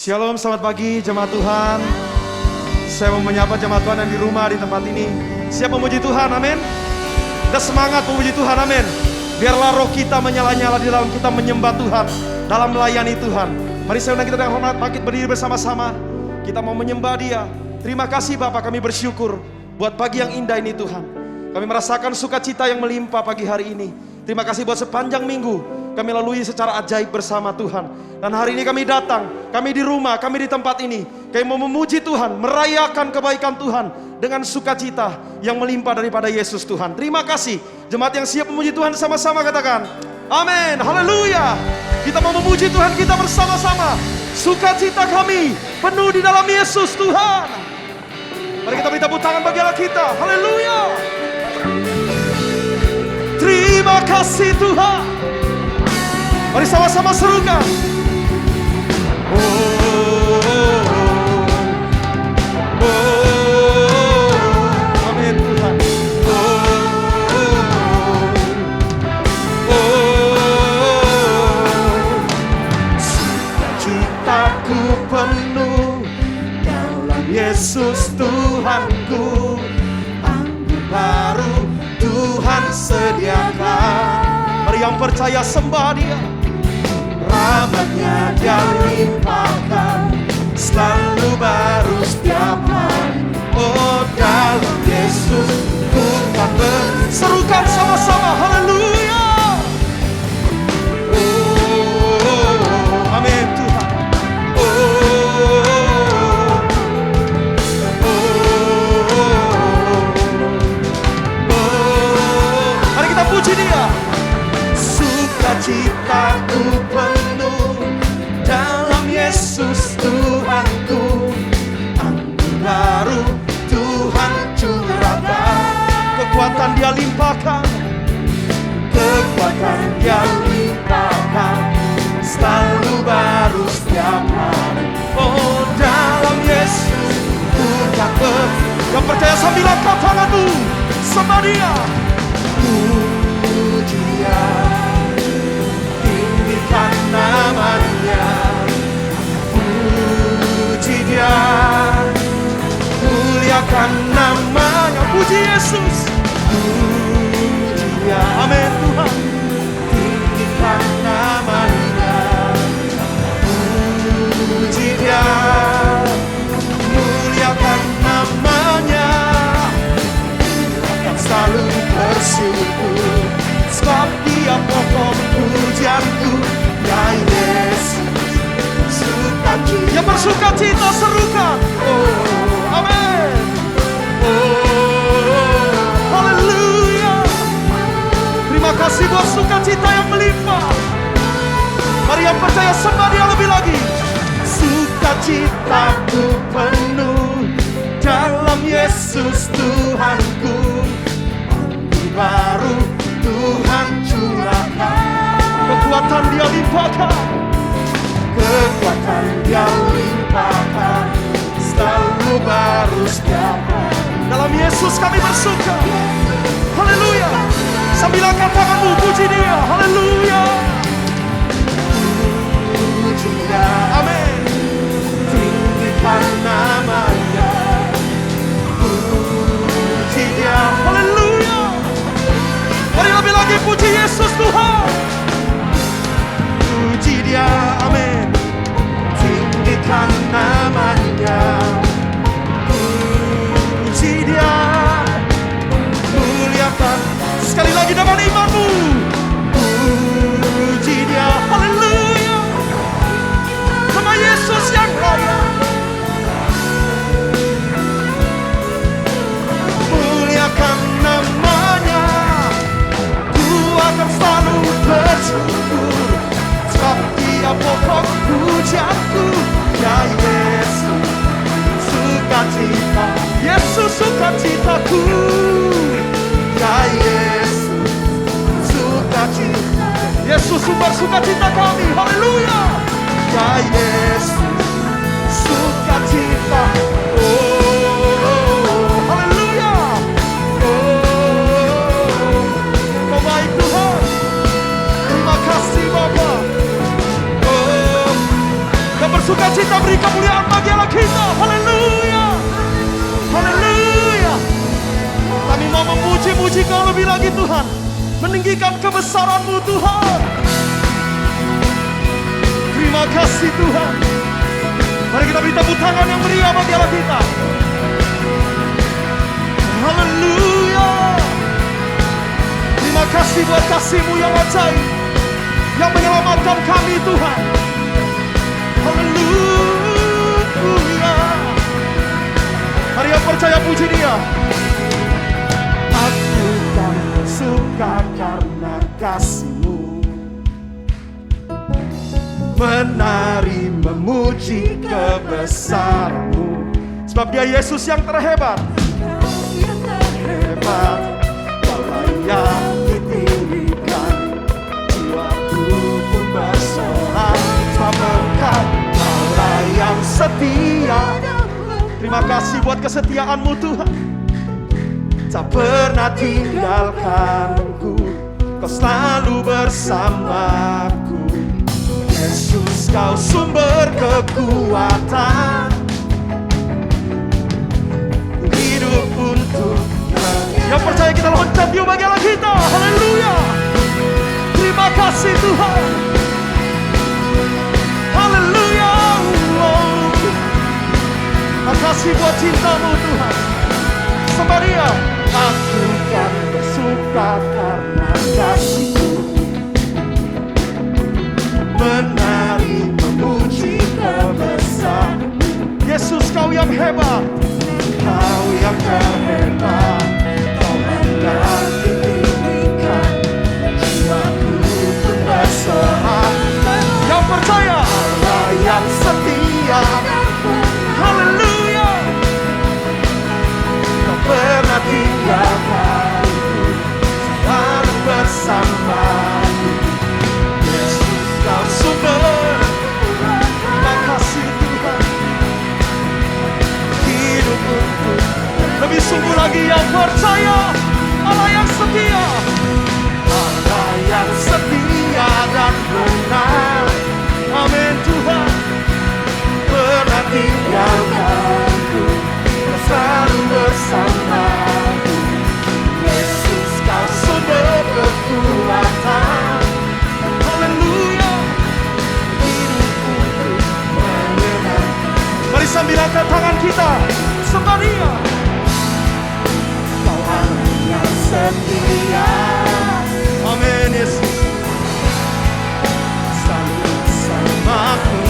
Shalom, selamat pagi jemaat Tuhan. Saya mau menyapa jemaat Tuhan yang di rumah, di tempat ini. Siap memuji Tuhan, amin. Kita semangat memuji Tuhan, amin. Biarlah roh kita menyala-nyala di dalam kita menyembah Tuhan, dalam melayani Tuhan. Mari saya undang kita dengan hormat bangkit berdiri bersama-sama. Kita mau menyembah Dia. Terima kasih Bapak, kami bersyukur buat pagi yang indah ini Tuhan. Kami merasakan sukacita yang melimpah pagi hari ini. Terima kasih buat sepanjang minggu kami lalui secara ajaib bersama Tuhan. Dan hari ini kami datang, kami di rumah, kami di tempat ini. Kami mau memuji Tuhan, merayakan kebaikan Tuhan dengan sukacita yang melimpah daripada Yesus Tuhan. Terima kasih. Jemaat yang siap memuji Tuhan sama-sama katakan, amin, haleluya. Kita mau memuji Tuhan kita bersama-sama. Sukacita kami penuh di dalam Yesus Tuhan. Mari kita beri tepuk tangan bagi Allah kita. Haleluya. Terima kasih Tuhan. Mari sama-sama serukan. Oh, oh, oh, amin Tuhan. Oh, oh, oh, sukacitaku penuh dalam Yesus Tuhanku. Anggur baru Tuhan sediakan. Mari yang percaya sembah Dia. Rahmat-Nya Dia limpahkan, selalu baru setiap hari. Oh, dalam Yesus Tuhan berserukan sama-sama, haleluya. Oh, amin Tuhan. Oh, oh, mari kita puji Dia. Sukacitaku penuh dalam Yesus Tuhanku. Anggur baru Tuhan curahkan, kekuatan Dia limpahkan, kekuatan Dia limpahkan, selalu baru setiap hari. Oh, dalam Yesus Tuhan yang percaya sambil angkat tanganmu, sembah Dia. Puji Dia, tinggikan namanya. Puji Dia, muliakan namanya. Puji Yesus, puji Dia, amin Tuhan. Tinggikan namanya. Puji Dia, muliakan namanya. Akan selalu bersyukur, sebab Dia pokok pujianku. Ya Yesus, sukacita. Yang bersukacita serukan. Oh, amin. Oh, haleluya. Terima kasih buat sukacita yang melimpah. Mari yang percaya sembah Dia lebih lagi. Sukacitaku penuh dalam Yesus Tuhanku. Anggur baru Tuhan curahkan, kekuatan Dia limpahkan, kekuatan Dia limpahkan, selalu baru setiap hari. Dalam Yesus kami bersuka. Haleluya. Sambil angkat tanganmu, puji Dia. Haleluya. Puji Dia, amin. Tinggikan namanya. Puji Dia, haleluya. Mari lebih lagi puji Yesus Tuhan. Puji Dia, amin. Tinggikan namanya. Puji Dia, muliakan. Sekali lagi dengan imanmu. Puji Dia, haleluya. Nama Yesus yang kaya. Muliakan namanya. Akan selalu bersyukur, sebab Dia pokok pujianku. Ya Yesus, sukacita. Yesus sukacitaku. Ya Yesus, sukacita. Yesus sumber sukacita kami. Haleluya. Ya Yesus, sukacita. Oh, haleluya. Oh, baik Tuhan. Terima kasih Bapa. Oh, yang bersukacita berikan kemuliaan bagi Allah kita. Haleluya. Haleluya. Kami mau memuji-muji Kau lebih lagi Tuhan, meninggikan kebesaran-Mu Tuhan. Terima kasih Tuhan. Mari kita beri tepuk tangan yang meriah bagi Allah kita. Haleluya. Terima kasih buat kasih-Mu yang ajaib, yang menyelamatkan kami Tuhan. Haleluya. Mari yang percaya puji Dia. Aku kan suka karena kasih-Mu, menari memuji kebesaran-Mu. Sebab Dia Yesus yang terhebat. Terhebat, Kau layak ditinggikan. Jiwaku pun bersorak, sebab Engkau Allah yang setia. Terima kasih buat kesetiaan-Mu Tuhan. Tak pernah tinggalkanku, Kau selalu bersamaku. Yesus, Kau sumber kekuatan. Ku hidup untuk yang percaya kita loncat yuk bagi Allah kita. Haleluya. Terima kasih Tuhan. Haleluya. Makasih buat cinta-Mu Tuhan. Sembah Dia. Aku kan bersuka karena kasih-Mu, menari memuji kebesaran. Yesus, Kau yang hebat. Kau yang terhebat. Kau layak ditinggikan. Jiwaku pun bersorak. Yang percaya Allah yang setia. Haleluya. Kau pernah tinggalkanku, selalu bersamaku. Yesus, Kau sumber. Terima kasih Tuhan. Hidup untuk lebih sungguh lagi yang percaya. Allah yang setia. Allah yang setia dan benar. Amin Tuhan. Pernah tinggalkanku, selalu bersamaku. Yesus, Kau sumber kekuatan. Haleluya. Hidupku menyenangkan. Mari sambil angkat tangan kita, sembah Dia. Kau Allah yang setia. Amin Yesus. Selalu bersamaku.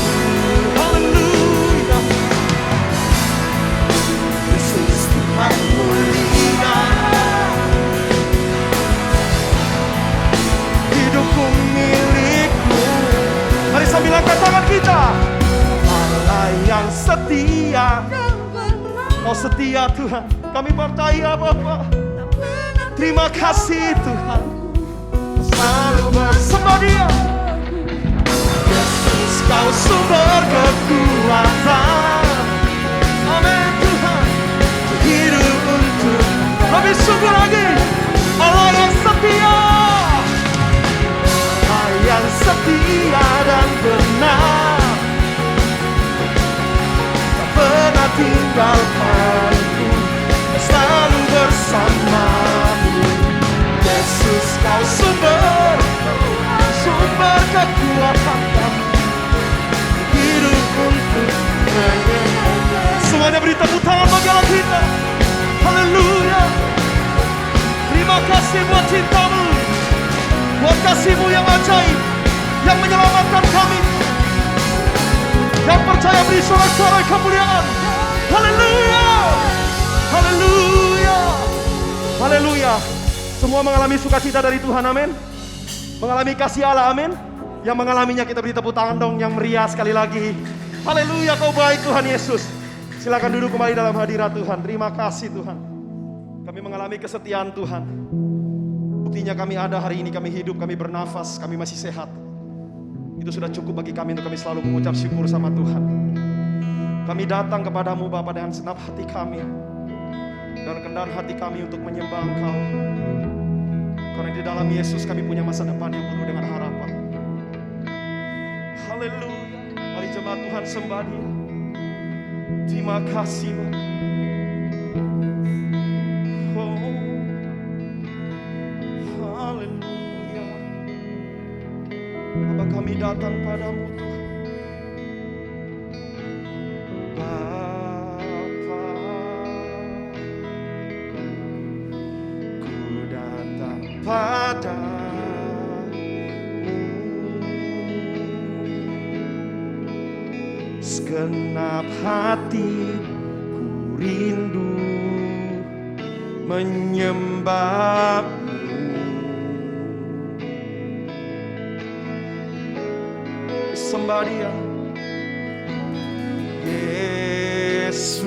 Haleluya. Yesus Tuhan mulia. Hidupku milik-Mu. Mari sambil angkat tangan kita. Allah yang setia. Kau setia Tuhan. Kami percaya Bapa. Terima kasih Tuhan. Selalu bersama Dia. Yesus, Kau sumber kekuatan. Amin Tuhan. Hidup untuk lebih sungguh lagi. Allah yang setia. Allah yang setia dan benar. Tak pernah tinggalkanku, selalu bersamamu. Yesus, Kau sumber kekuatan kami. Hidup untuk menyenangkan. Semuanya beri tepuk tangan bagi Allah kita. Haleluya. Terima kasih buat cinta-Mu, buat kasih-Mu yang ajaib, yang menyelamatkan kami. Yang percaya beri sorak-sorai kemuliaan. Haleluya. Haleluya. Haleluya. Semua mengalami sukacita dari Tuhan, amin. Mengalami kasih Allah, amin. Yang mengalaminya kita beri tepuk tangan dong yang meriah sekali lagi. Haleluya, Kau baik Tuhan Yesus. Silakan duduk kembali dalam hadirat Tuhan. Terima kasih Tuhan. Kami mengalami kesetiaan Tuhan. Buktinya kami ada hari ini, kami hidup, kami bernafas, kami masih sehat. Itu sudah cukup bagi kami untuk kami selalu mengucap syukur sama Tuhan. Kami datang kepadamu Bapa dengan senap hati kami dan kendaraan hati kami untuk menyembah Engkau. Karena di dalam Yesus kami punya masa depan yang penuh dengan harapan. Haleluya. Mari jemaat Tuhan sembah Dia. Terima kasih Bapa. Oh, haleluya. Bapa, kami datang padamu Tuhan. Bapa, ku datang padamu. Segenap hati ku rindu menyembahmu. Sembah Dia, Yesus.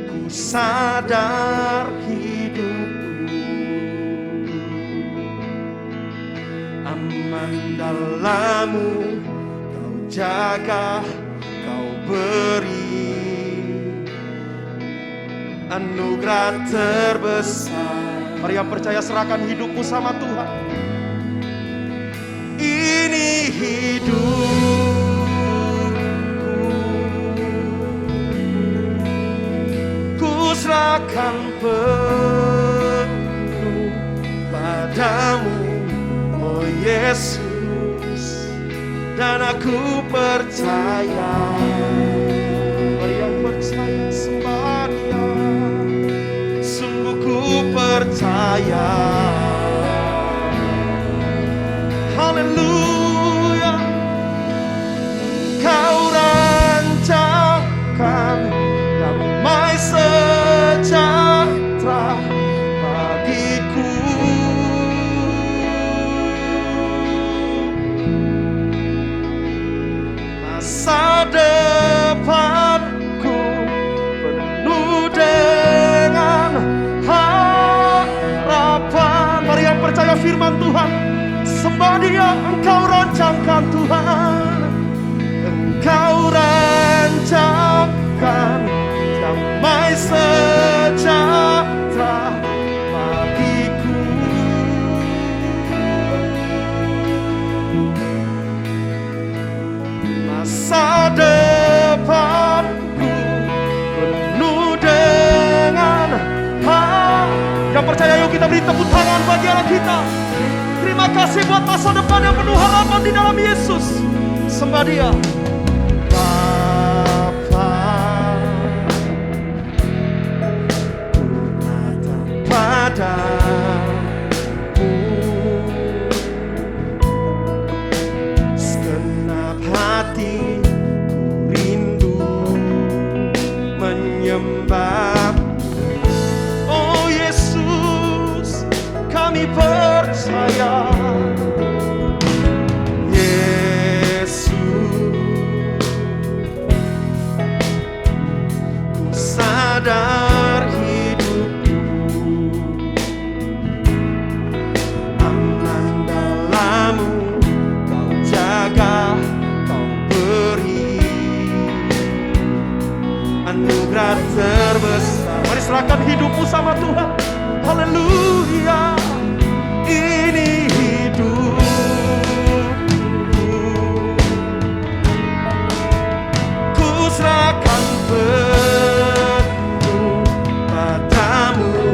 Ku sadar hidupku aman dalam-Mu, Kau jaga, Kau beri anugerah terbesar. Mari yang percaya serahkan hidupmu sama Tuhan. Ini hidupku, ku serahkan penuh padamu, oh Yesus, dan aku percaya. Mari yang percaya sembah Dia, sungguh ku percaya. Haleluya. Kau rancangkan damai sejahtera bagiku. Masa depanku penuh dengan harapan. Mari yang percaya firman Tuhan, sembah Dia. Engkau rancangkan Tuhan, Engkau rancangkan damai sejahtera bagiku. Masa depanku penuh dengan yang percaya. Yuk kita beri tepuk tangan bagi Allah kita. Terima kasih buat masa depan yang penuh harapan di dalam Yesus. Sembah Dia. Bapa, ku datang padamu, segenap hati ku rindu menyembah. Oh Yesus, kami percaya. Yesus, ku sadar hidupku aman dalam-Mu, Kau jaga, Kau beri anugerah terbesar. Mari serahkan hidupmu sama Tuhan. Haleluya. Ini hidupku, ku serahkan penuh padamu,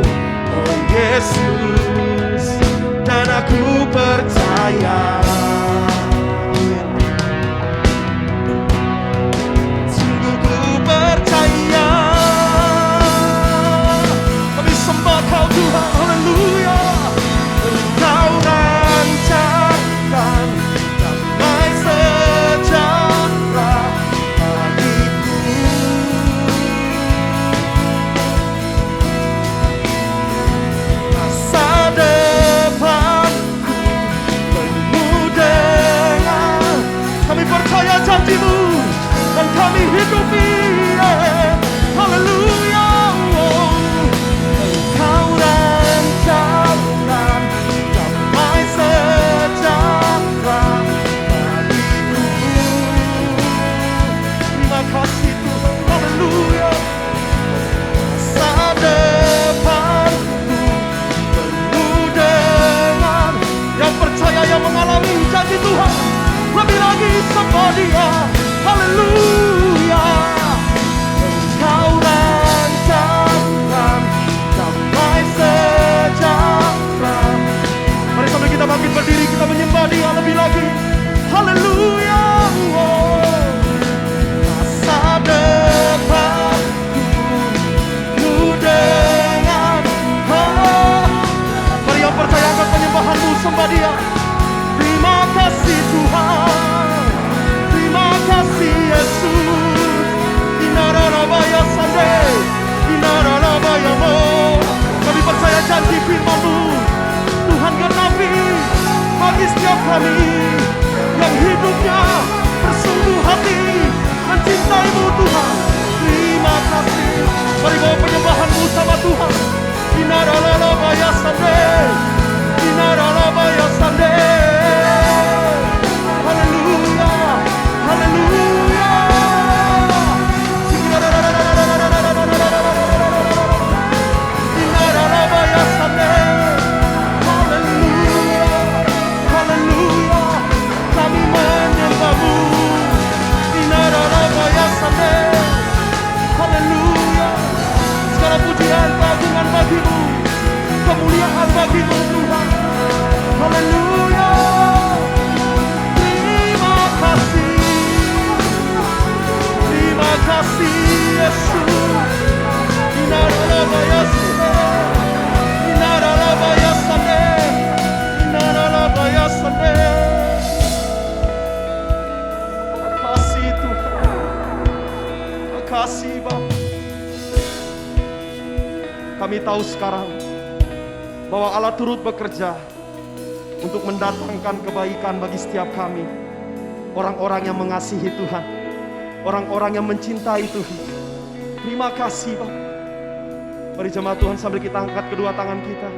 oh Yesus, dan aku percaya. Sungguh ku percaya. Kami sembah Kau Tuhan. Haleluya. Engkau rancangkan damai sejahtera bagiku. Masa depanku penuh dengan, kami percaya janji-Mu dan kami hidupi. Haleluya. Engkau rancangkan damai sejahtera bagiku. Terima kasih Tuhan. Haleluya. Masa depanku penuh dengan, yang percaya, yang mengalami janji Tuhan, lebih lagi sembah menyembah Dia. Haleluya. Engkau rancangkan damai sejahtera. Mari sambil kita bangkit berdiri, kita menyembah Dia lebih lagi. Haleluya. Masa depanku dengan mari yang percaya angkat penyembahanmu, sembah Dia. Terima kasih Tuhan, terima kasih Yesus. Inarabaya sande, inarabaya mo. Kami percaya janji firman-Mu Tuhan genapi bagi setiap kami yang hidupnya bersungguh hati mencintai-Mu Tuhan. Terima kasih. Mari bawa penyembahan-Mu sama Tuhan. Inarabaya sande, inarabaya sande. Haleluya, haleluya. Inarabaya sande. Haleluya, haleluya. Kami menyembah-Mu. Inarabaya sande. Haleluya. Segala pujian keagungan bagi-Mu, kemuliaan bagi-Mu Tuhan. Haleluya. Terima kasih, terima kasih Yesus. Inarabaya sande, inarabaya sande, inarabaya sande. Makasih Tuhan, makasih Bapa. Kami tahu sekarang bahwa Allah turut bekerja untuk mendatangkan kebaikan bagi setiap kami. Orang-orang yang mengasihi Tuhan, orang-orang yang mencintai Tuhan. Terima kasih Bapa. Mari jemaat Tuhan sambil kita angkat kedua tangan kita,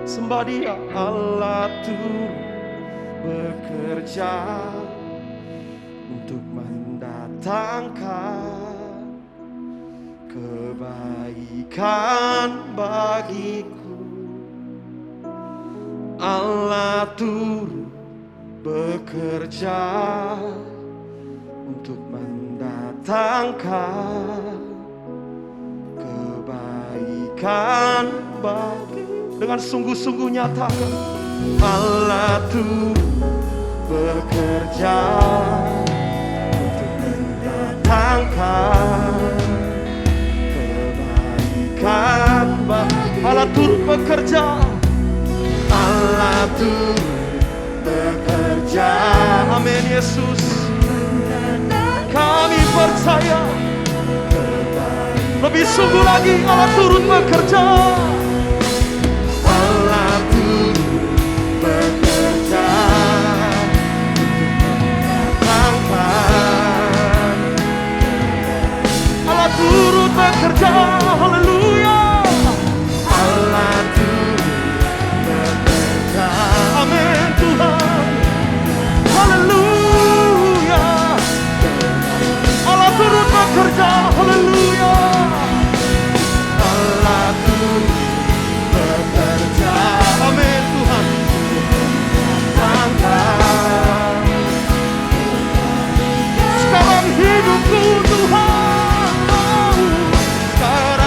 sembah Dia. Allah turut bekerja untuk mendatangkan kebaikan bagiku. Allah turut bekerja untuk mendatangkan kebaikan bagiku. Dengan sungguh-sungguh nyatakan, Allah turut bekerja untuk mendatangkan kebaikan bagiku. Allah turut bekerja, Allah turut bekerja. Amin Yesus. Kami percaya lebih sungguh lagi Allah turut bekerja. Allah turut bekerja untuk mendatangkan. Allah turut bekerja. Haleluya. Allah turut bekerja. Amin Tuhan. Haleluya. Allah turut bekerja. Haleluya. Allah turut bekerja. Amin Tuhan. Bangkan sekarang hidupku Tuhan. Sekarang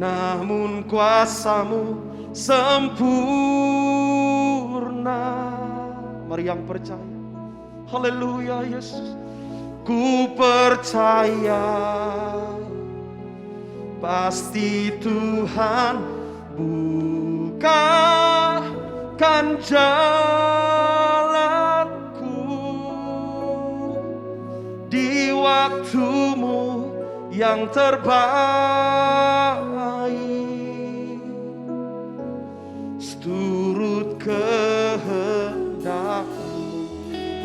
namun kuasa-Mu sempurna. Mari yang percaya. Haleluya Yesus. Ku percaya pasti Tuhan bukakan jalanku di waktu-Mu yang terbaik, seturut kehendak-Mu.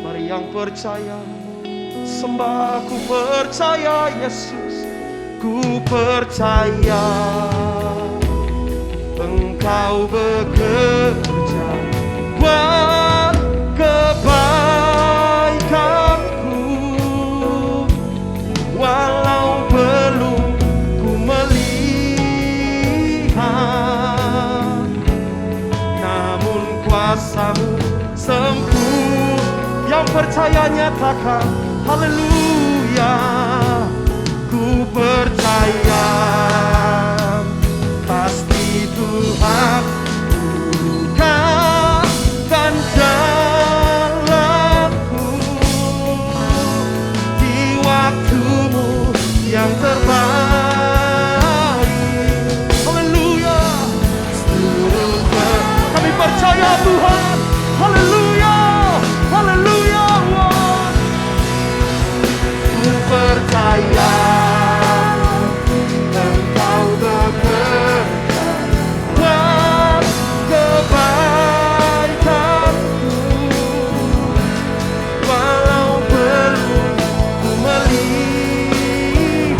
Mari yang percaya, sembah. Ku percaya Yesus, ku percaya Engkau bekerja buat kebaikanku, walau belum ku melihat, namun kuasa-Mu sempurna. Yang percaya nyatakan haleluya. Ku percaya pasti Tuhan bukakan jalanku di waktu-Mu yang terbaik. Haleluya. Kami percaya Tuhan. Haleluya. Haleluya. Ku percaya Engkau bekerja buat kebaikanku, walau belum ku melihat,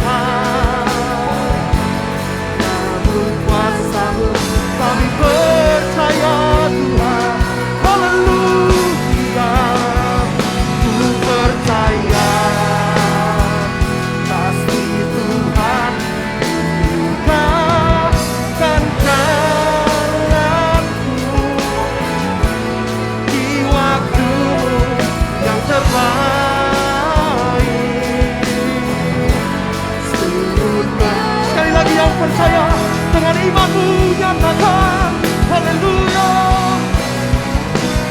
namun kuasa-Mu kami percaya Tuhan. Haleluya. Ku percaya pasti Tuhan bukakan jalanku di waktu-Mu yang terbaik. Sekali lagi yang percaya dengan imanmu nyatakan haleluya.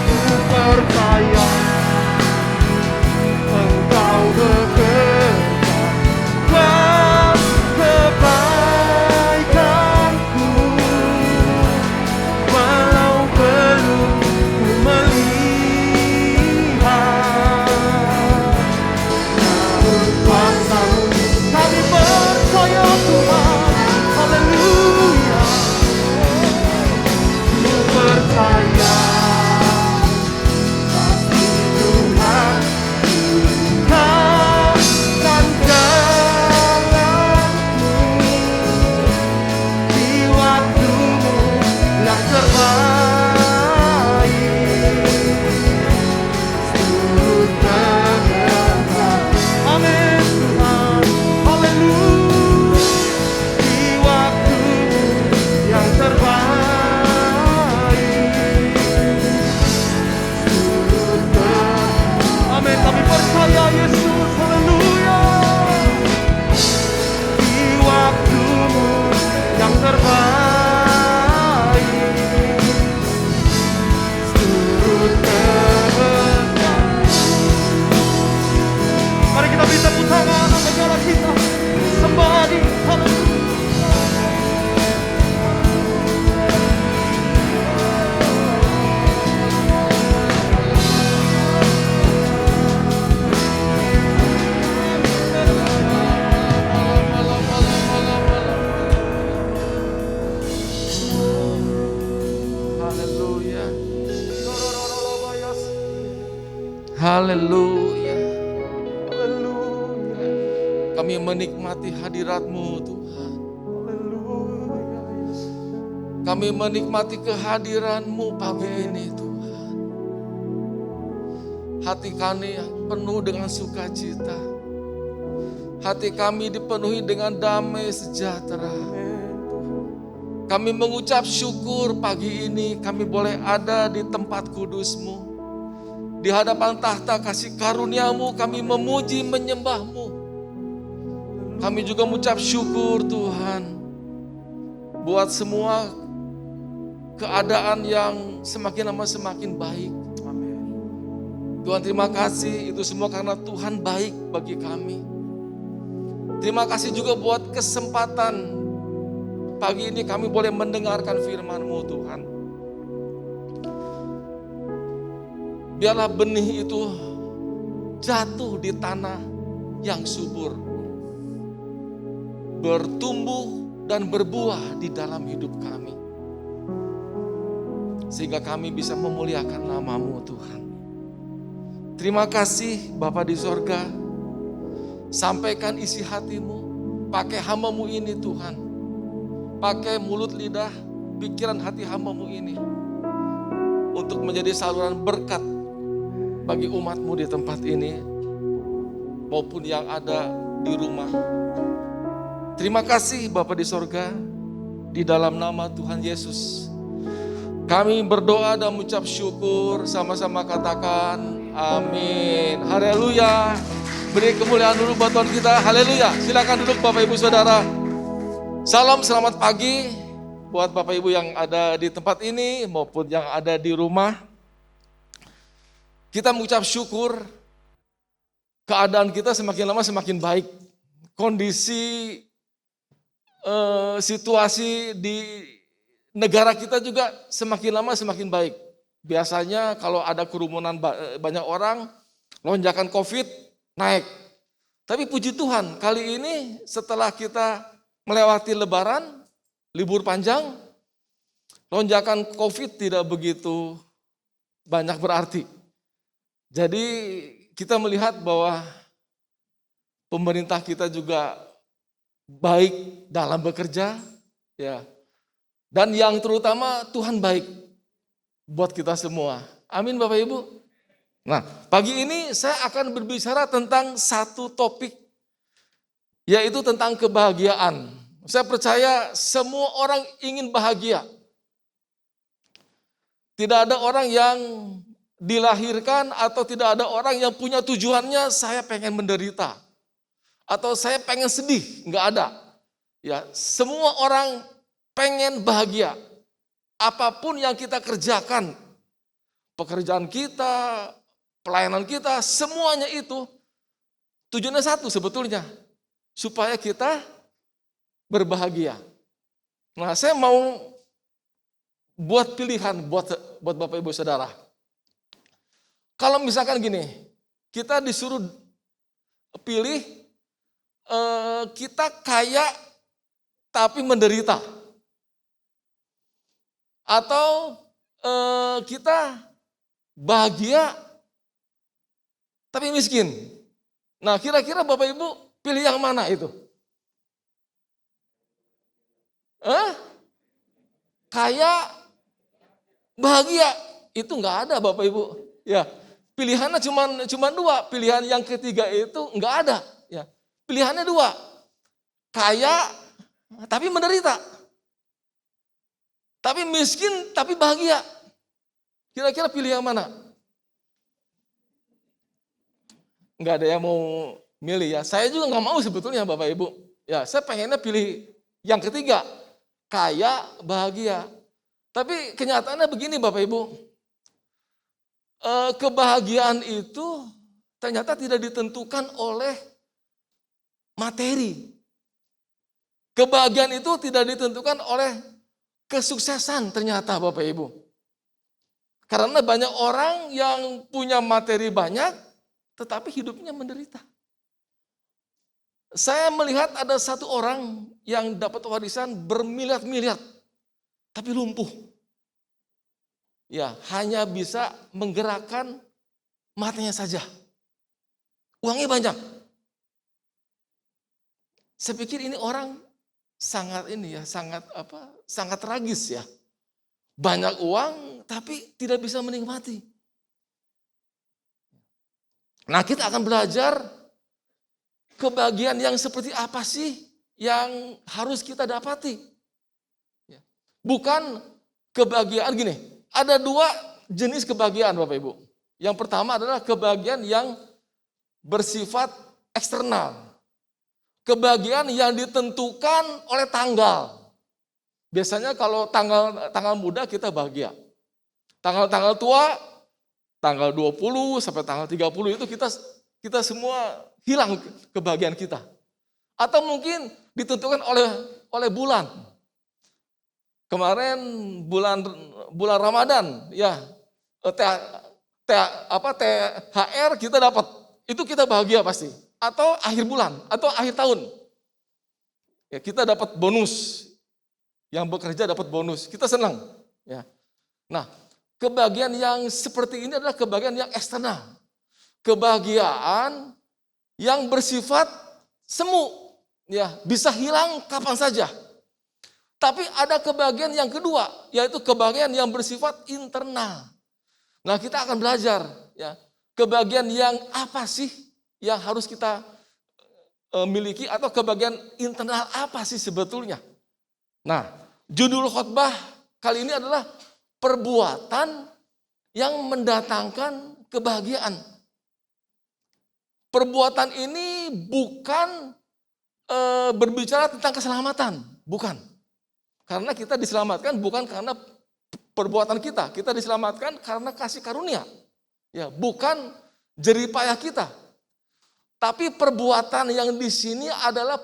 Ku percaya Engkau bekerja buat kebaikanku, walau belum ku melihat, namun kuasa-Mu kami percaya Tuhan. Haleluya. Ku percaya pasti Tuhan bukakan jalanku di waktu-Mu yang terbaik, seturut kehendak. Amin Tuhan. Haleluya. Di waktu-Mu yang terbaik, seturut kehendak. Amin. Kami percaya Yesus. Haleluya. Di waktu-Mu yang terbaik, seturut kehendak. Mari kita beri tepuk tangan untuk segala kita. Sembah di haleluya. Haleluya. Haleluya. Kami menikmati hadirat-Mu Tuhan. Haleluya. Kami menikmati kehadiran-Mu pagi ini Tuhan. Hati kami penuh dengan sukacita. Hati kami dipenuhi dengan damai sejahtera. Kami mengucap syukur pagi ini kami boleh ada di tempat kudus-Mu. Di hadapan tahta kasih karunia-Mu kami memuji menyembah-Mu. Kami juga mengucap syukur Tuhan. buat semua keadaan yang semakin lama semakin baik. Amin. Tuhan terima kasih, itu semua karena Tuhan baik bagi kami. Terima kasih juga buat kesempatan pagi ini kami boleh mendengarkan firman-Mu Tuhan. Biarlah benih itu jatuh di tanah yang subur, bertumbuh dan berbuah di dalam hidup kami. Sehingga kami bisa memuliakan nama-Mu Tuhan. Terima kasih Bapa di sorga. Sampaikan isi hati-Mu, pakai hamba-Mu ini Tuhan. Pakai mulut, lidah, pikiran hati hamba-Mu ini. Untuk menjadi saluran berkat bagi umat-Mu di tempat ini. Maupun yang ada di rumah. Terima kasih Bapa di sorga. Di dalam nama Tuhan Yesus. Kami berdoa dan mengucap syukur, sama-sama katakan amin. Haleluya. Beri kemuliaan dulu buat Tuhan kita. Haleluya. Silakan duduk Bapak Ibu Saudara. Salam selamat pagi buat Bapak Ibu yang ada di tempat ini maupun yang ada di rumah. Kita mengucap syukur, keadaan kita semakin lama semakin baik. Kondisi situasi di negara kita juga semakin lama semakin baik. Biasanya kalau ada kerumunan banyak orang, lonjakan COVID naik. Tapi puji Tuhan, kali ini setelah kita melewati lebaran, libur panjang, lonjakan COVID tidak begitu banyak berarti. Jadi kita melihat bahwa pemerintah kita juga baik dalam bekerja, ya. Dan yang terutama Tuhan baik buat kita semua. Amin Bapak Ibu. Nah, pagi ini saya akan berbicara tentang satu topik, yaitu tentang kebahagiaan. Saya percaya semua orang ingin bahagia. Tidak ada orang yang dilahirkan atau tidak ada orang yang punya tujuannya saya pengen menderita. Atau saya pengen sedih, enggak ada. Ya, semua orang pengen bahagia. Apapun yang kita kerjakan, pekerjaan kita, pelayanan kita, semuanya itu tujuannya satu sebetulnya, supaya kita berbahagia. Nah, saya mau buat pilihan buat Bapak Ibu Saudara. Kalau misalkan gini, kita disuruh pilih, kita kaya tapi menderita. Atau kita bahagia tapi miskin. Nah, kira-kira Bapak Ibu pilih yang mana itu? Kaya, bahagia, itu enggak ada Bapak Ibu. Ya, pilihannya cuma dua. Pilihan yang ketiga itu enggak ada. Ya, pilihannya dua. Kaya tapi menderita. Tapi miskin tapi bahagia. Kira-kira pilih yang mana? Enggak ada yang mau milih ya. Saya juga enggak mau sebetulnya Bapak Ibu. Ya, saya pengennya pilih yang ketiga. Kaya, bahagia. Tapi kenyataannya begini Bapak Ibu. Kebahagiaan itu ternyata tidak ditentukan oleh materi. Kebahagiaan itu tidak ditentukan oleh kesuksesan ternyata Bapak Ibu. Karena banyak orang yang punya materi banyak, tetapi hidupnya menderita. Saya melihat ada satu orang yang dapat warisan bermiliar-miliar, tapi lumpuh. Ya, hanya bisa menggerakkan matanya saja. Uangnya banyak. Saya pikir ini orang sangat tragis ya. Banyak uang tapi tidak bisa menikmati. Nah, kita akan belajar kebahagiaan yang seperti apa sih yang harus kita dapati. Bukan kebahagiaan gini, ada dua jenis kebahagiaan Bapak Ibu. Yang pertama adalah kebahagiaan yang bersifat eksternal. Kebahagiaan yang ditentukan oleh tanggal. Biasanya kalau tanggal muda kita bahagia. Tanggal tua, tanggal 20 sampai tanggal 30 itu kita semua hilang kebahagiaan kita. Atau mungkin ditentukan oleh bulan. Kemarin bulan Ramadan, ya THR kita dapat, itu kita bahagia pasti. Atau akhir bulan, atau akhir tahun. Ya, kita dapat bonus. Yang bekerja dapat bonus, kita senang. Ya. Nah, kebahagiaan yang seperti ini adalah kebahagiaan yang eksternal. Kebahagiaan yang bersifat semu, ya, bisa hilang kapan saja. Tapi ada kebahagiaan yang kedua, yaitu kebahagiaan yang bersifat internal. Nah, kita akan belajar, ya, kebahagiaan yang apa sih yang harus kita miliki, atau kebahagiaan internal apa sih sebetulnya. Nah, judul khotbah kali ini adalah perbuatan yang mendatangkan kebahagiaan. Perbuatan ini bukan berbicara tentang keselamatan, bukan. Karena kita diselamatkan bukan karena perbuatan kita diselamatkan karena kasih karunia. Ya, bukan jeripayah kita. Tapi perbuatan yang di sini adalah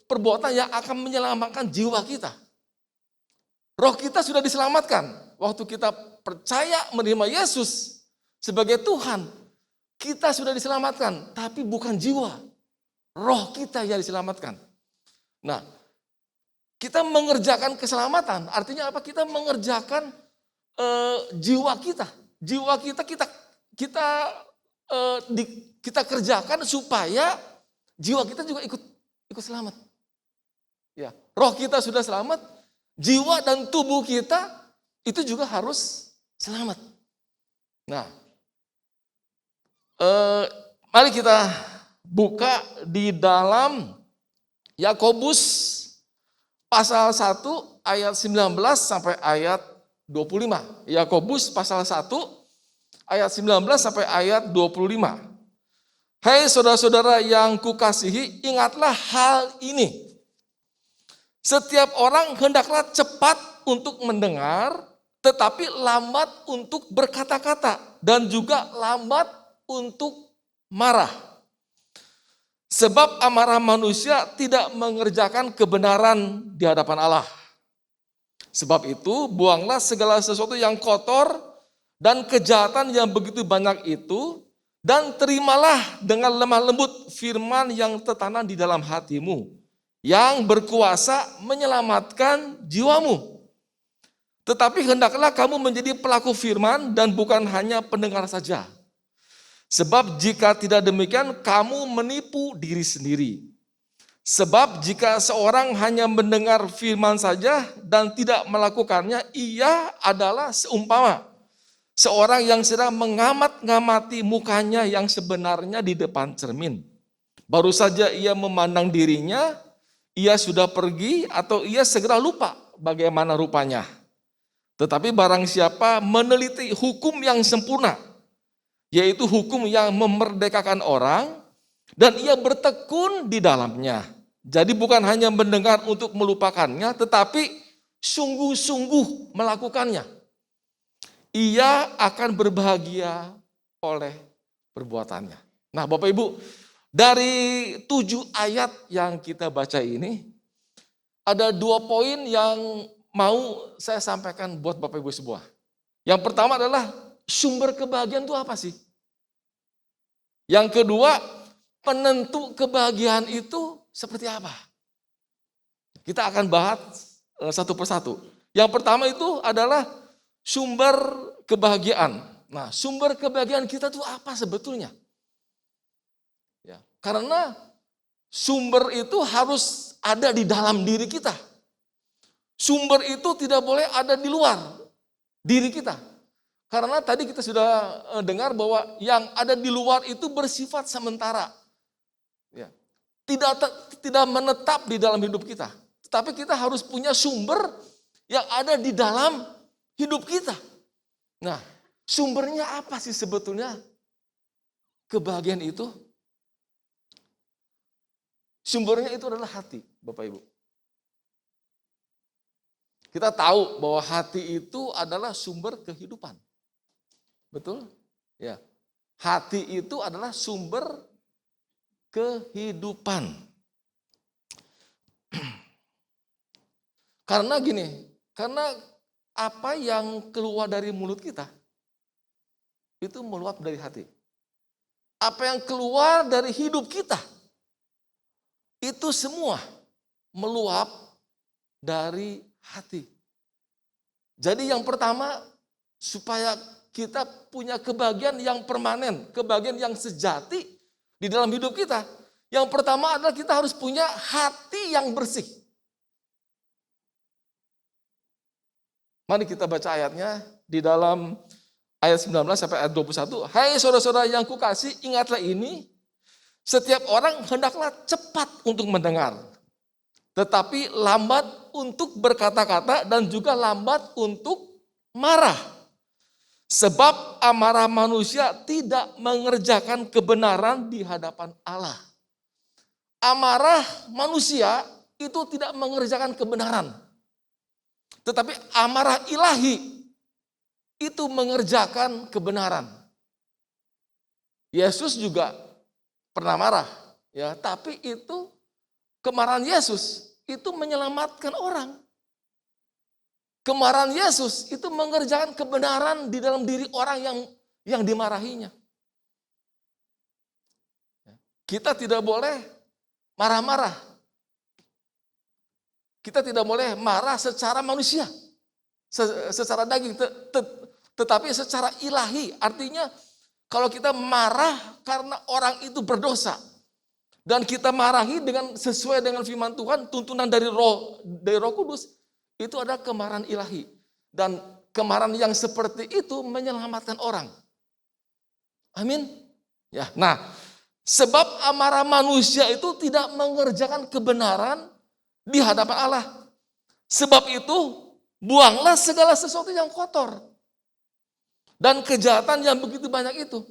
perbuatan yang akan menyelamatkan jiwa kita. Roh kita sudah diselamatkan. Waktu kita percaya menerima Yesus sebagai Tuhan, kita sudah diselamatkan. Tapi bukan jiwa. Roh kita yang diselamatkan. Nah, kita mengerjakan keselamatan. Artinya apa? Kita mengerjakan jiwa kita. Jiwa kita kerjakan supaya jiwa kita juga ikut selamat. Ya, roh kita sudah selamat, jiwa dan tubuh kita itu juga harus selamat. Nah, mari kita buka di dalam Yakobus pasal 1 ayat 19 sampai ayat 25. Yakobus pasal 1 ayat 19 sampai ayat 25. Hai saudara-saudara yang kukasihi, ingatlah hal ini. Setiap orang hendaklah cepat untuk mendengar, tetapi lambat untuk berkata-kata, dan juga lambat untuk marah. Sebab amarah manusia tidak mengerjakan kebenaran di hadapan Allah. Sebab itu, buanglah segala sesuatu yang kotor dan kejahatan yang begitu banyak itu, dan terimalah dengan lemah lembut firman yang tertanam di dalam hatimu, yang berkuasa menyelamatkan jiwamu. Tetapi hendaklah kamu menjadi pelaku firman dan bukan hanya pendengar saja. Sebab jika tidak demikian, kamu menipu diri sendiri. Sebab jika seorang hanya mendengar firman saja dan tidak melakukannya, ia adalah seumpama seorang yang sedang mengamat-ngamati mukanya yang sebenarnya di depan cermin. Baru saja ia memandang dirinya, ia sudah pergi atau ia segera lupa bagaimana rupanya. Tetapi barang siapa meneliti hukum yang sempurna, yaitu hukum yang memerdekakan orang, dan ia bertekun di dalamnya. Jadi bukan hanya mendengar untuk melupakannya, tetapi sungguh-sungguh melakukannya. Ia akan berbahagia oleh perbuatannya. Nah, Bapak Ibu, dari 7 ayat yang kita baca ini, ada 2 poin yang mau saya sampaikan buat Bapak Ibu semua. Yang pertama adalah sumber kebahagiaan itu apa sih? Yang kedua, penentu kebahagiaan itu seperti apa? Kita akan bahas satu persatu. Yang pertama itu adalah sumber kebahagiaan. Nah, sumber kebahagiaan kita itu apa sebetulnya? Ya, karena sumber itu harus ada di dalam diri kita. Sumber itu tidak boleh ada di luar diri kita. Karena tadi kita sudah dengar bahwa yang ada di luar itu bersifat sementara. Ya, tidak menetap di dalam hidup kita. Tetapi kita harus punya sumber yang ada di dalam hidup kita. Nah, sumbernya apa sih sebetulnya kebahagiaan itu? Sumbernya itu adalah hati, Bapak Ibu. Kita tahu bahwa hati itu adalah sumber kehidupan. Betul? Ya. Hati itu adalah sumber kehidupan. Karena gini, karena apa yang keluar dari mulut kita itu meluap dari hati. Apa yang keluar dari hidup kita itu semua meluap dari hati. Jadi yang pertama, supaya kita punya kebahagiaan yang permanen, kebahagiaan yang sejati di dalam hidup kita. Yang pertama adalah kita harus punya hati yang bersih. Mari kita baca ayatnya di dalam ayat 19 sampai ayat 21. Hai saudara-saudara yang kukasih, ingatlah ini, setiap orang hendaklah cepat untuk mendengar, tetapi lambat untuk berkata-kata dan juga lambat untuk marah. Sebab amarah manusia tidak mengerjakan kebenaran di hadapan Allah. Amarah manusia itu tidak mengerjakan kebenaran. Tetapi amarah ilahi itu mengerjakan kebenaran. Yesus juga pernah marah, ya, tapi itu kemarahan Yesus itu menyelamatkan orang. Kemarahan Yesus itu mengerjakan kebenaran di dalam diri orang yang dimarahinya. Kita tidak boleh marah-marah. Kita tidak boleh marah secara manusia, secara daging, tetapi secara ilahi. Artinya kalau kita marah karena orang itu berdosa, dan kita marahi dengan sesuai dengan firman Tuhan, tuntunan dari Roh Kudus, itu ada kemarahan ilahi. Dan kemarahan yang seperti itu menyelamatkan orang. Amin. Ya, nah, sebab amarah manusia itu tidak mengerjakan kebenaran di hadapan Allah. Sebab itu, buanglah segala sesuatu yang kotor dan kejahatan yang begitu banyak itu.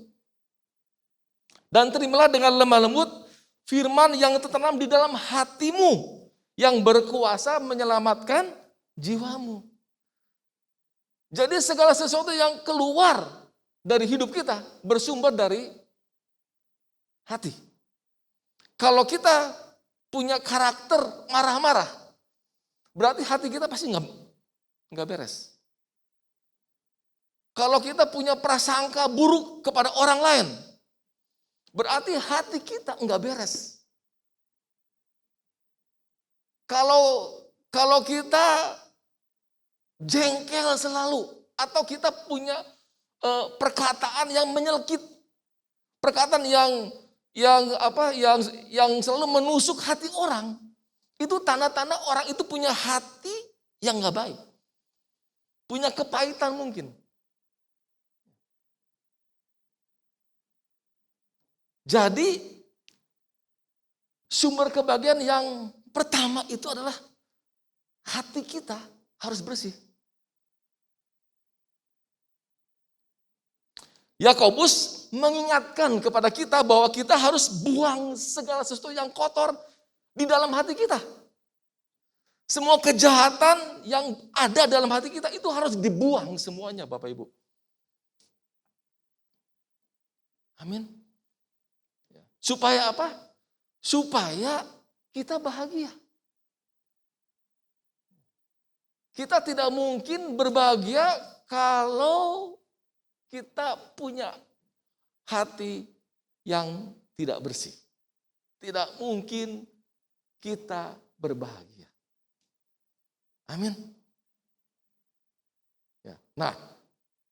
Dan terimalah dengan lemah lembut firman yang tertanam di dalam hatimu, yang berkuasa menyelamatkan jiwamu. Jadi segala sesuatu yang keluar dari hidup kita bersumber dari hati. Kalau kita punya karakter marah-marah, berarti hati kita pasti nggak beres. Kalau kita punya prasangka buruk kepada orang lain, berarti hati kita nggak beres. Kalau kita jengkel selalu, atau kita punya perkataan yang menyelkit, perkataan yang selalu menusuk hati orang, itu tanda-tanda orang itu punya hati yang nggak baik, punya kepahitan mungkin. Jadi sumber kebahagiaan yang pertama itu adalah hati kita harus bersih. Yakobus mengingatkan kepada kita bahwa kita harus buang segala sesuatu yang kotor di dalam hati kita. Semua kejahatan yang ada dalam hati kita itu harus dibuang semuanya, Bapak Ibu. Amin. Supaya apa? Supaya kita bahagia. Kita tidak mungkin berbahagia kalau kita punya hati yang tidak bersih. Tidak mungkin kita berbahagia. Amin. Ya. Nah,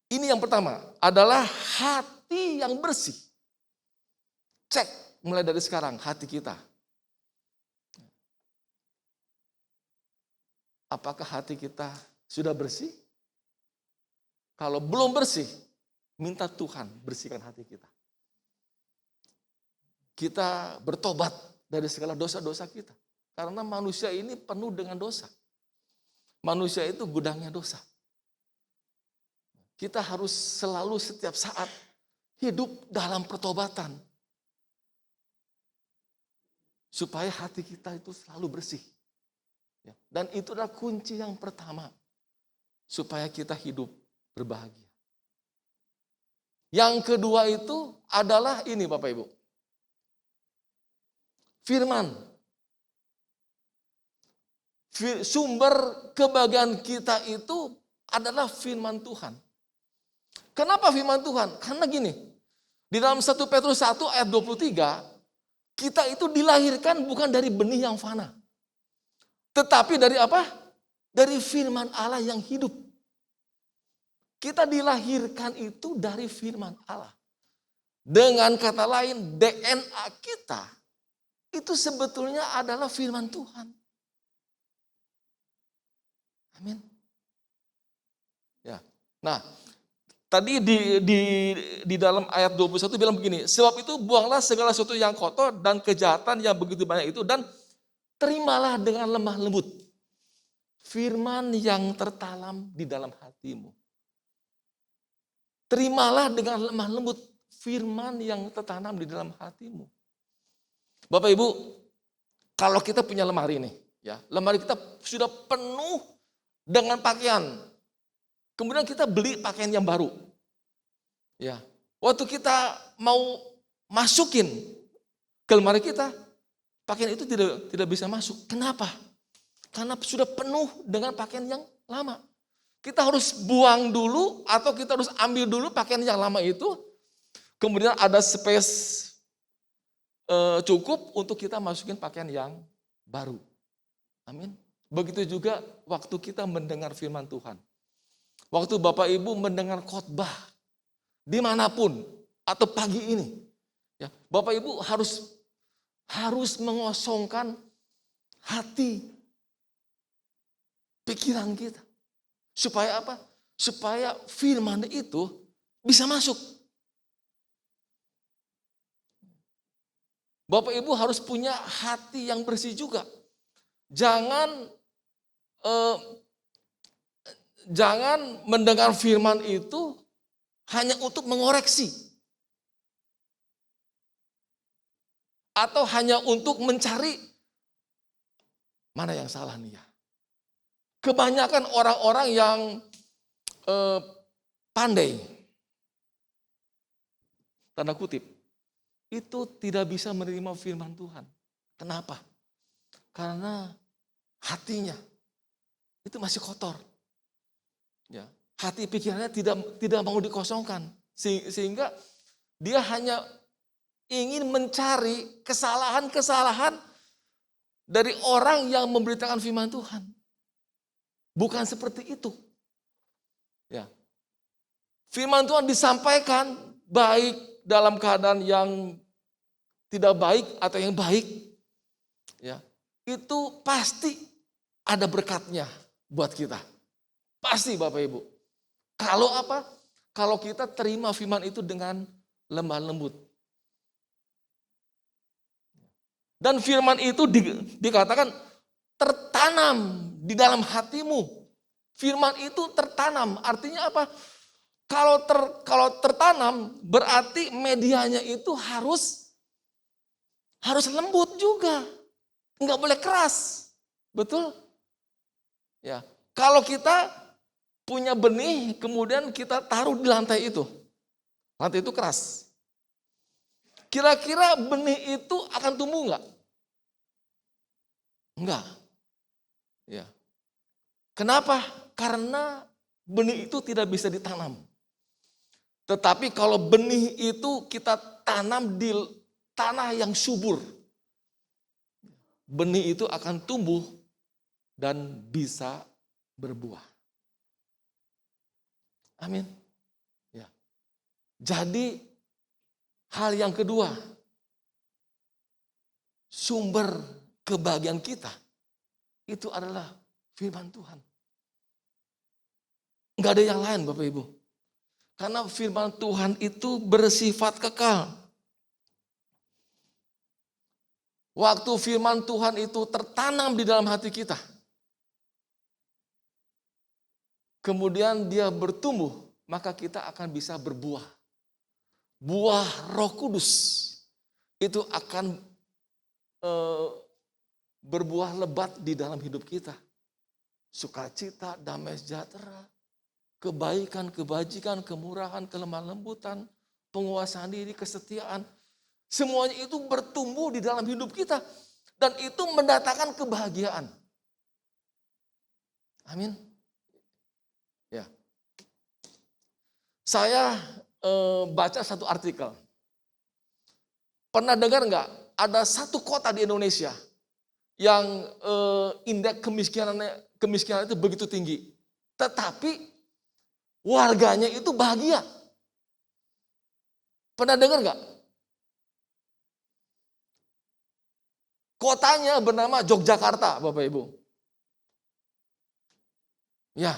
ini yang pertama adalah hati yang bersih. Cek mulai dari sekarang hati kita. Apakah hati kita sudah bersih? Kalau belum bersih, minta Tuhan bersihkan hati kita. Kita bertobat dari segala dosa-dosa kita. Karena manusia ini penuh dengan dosa. Manusia itu gudangnya dosa. Kita harus selalu setiap saat hidup dalam pertobatan. Supaya hati kita itu selalu bersih. Dan itu adalah kunci yang pertama supaya kita hidup berbahagia. Yang kedua itu adalah ini Bapak Ibu. Firman. Sumber kebahagiaan kita itu adalah firman Tuhan. Kenapa firman Tuhan? Karena gini, di dalam 1 Petrus 1 ayat 23, kita itu dilahirkan bukan dari benih yang fana. Tetapi dari apa? Dari firman Allah yang hidup. Kita dilahirkan itu dari firman Allah. Dengan kata lain, DNA kita itu sebetulnya adalah firman Tuhan. Amin. Ya. Nah, tadi di dalam ayat 21 bilang begini, sebab itu buanglah segala sesuatu yang kotor dan kejahatan yang begitu banyak itu dan terimalah dengan lemah lembut firman yang tertanam di dalam hatimu. Terimalah dengan lemah lembut firman yang tertanam di dalam hatimu. Bapak Ibu, kalau kita punya lemari nih, ya, lemari kita sudah penuh dengan pakaian. Kemudian kita beli pakaian yang baru. Ya, waktu kita mau masukin ke lemari kita, pakaian itu tidak bisa masuk. Kenapa? Karena sudah penuh dengan pakaian yang lama. Kita harus buang dulu atau kita harus ambil dulu pakaian yang lama itu. Kemudian ada space cukup untuk kita masukin pakaian yang baru. Amin. Begitu juga waktu kita mendengar firman Tuhan. Waktu Bapak Ibu mendengar khotbah dimanapun atau pagi ini, ya, Bapak Ibu harus mengosongkan hati, pikiran kita. Supaya apa? Supaya firman itu bisa masuk. Bapak Ibu harus punya hati yang bersih juga. Jangan mendengar firman itu hanya untuk mengoreksi. Atau hanya untuk mencari mana yang salah nih ya. Kebanyakan orang-orang yang pandai, tanda kutip, itu tidak bisa menerima firman Tuhan. Kenapa? Karena hatinya itu masih kotor. Ya, hati pikirannya tidak mau dikosongkan. Sehingga dia hanya ingin mencari kesalahan-kesalahan dari orang yang memberitakan firman Tuhan. Bukan seperti itu. Ya. Firman Tuhan disampaikan baik dalam keadaan yang tidak baik atau yang baik. Ya. Itu pasti ada berkatnya buat kita. Pasti Bapak Ibu. Kalau apa? Kalau kita terima firman itu dengan lemah lembut. Dan firman itu dikatakan tertanam di dalam hatimu. Firman itu tertanam. Artinya apa? Kalau tertanam berarti medianya itu harus lembut juga. Enggak boleh keras. Betul? Ya. Kalau kita punya benih, kemudian kita taruh di lantai itu. Lantai itu keras. Kira-kira benih itu akan tumbuh enggak? Enggak. Ya. Kenapa? Karena benih itu tidak bisa ditanam. Tetapi kalau benih itu kita tanam di tanah yang subur, benih itu akan tumbuh dan bisa berbuah. Amin. Ya. Jadi hal yang kedua, sumber kebahagiaan kita itu adalah firman Tuhan. Enggak ada yang lain Bapak Ibu. Karena firman Tuhan itu bersifat kekal. Waktu firman Tuhan itu tertanam di dalam hati kita, kemudian dia bertumbuh, maka kita akan bisa berbuah. Buah Roh Kudus itu akan berbuah lebat di dalam hidup kita. Sukacita, damai sejahtera, kebaikan, kebajikan, kemurahan, kelemah lembutan, penguasaan diri, kesetiaan. Semuanya itu bertumbuh di dalam hidup kita. Dan itu mendatangkan kebahagiaan. Amin. Ya. Saya baca satu artikel. Pernah dengar nggak? Ada satu kota di Indonesia yang indeks kemiskinan itu begitu tinggi. Tetapi warganya itu bahagia. Pernah dengar nggak? Kotanya bernama Yogyakarta, Bapak Ibu. Ya,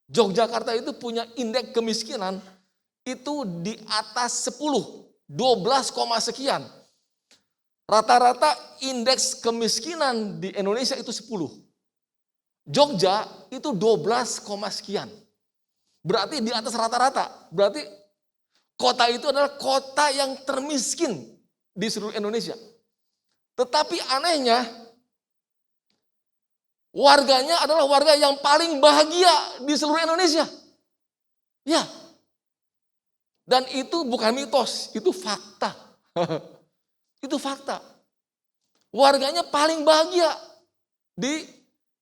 Yogyakarta itu punya indeks kemiskinan itu di atas 10, 12, sekian. Rata-rata indeks kemiskinan di Indonesia itu 10. Jogja itu 12, sekian. Berarti di atas rata-rata. Berarti kota itu adalah kota yang termiskin di seluruh Indonesia. Tetapi anehnya, warganya adalah warga yang paling bahagia di seluruh Indonesia. Ya. Dan itu bukan mitos, itu fakta. Itu fakta. Warganya paling bahagia di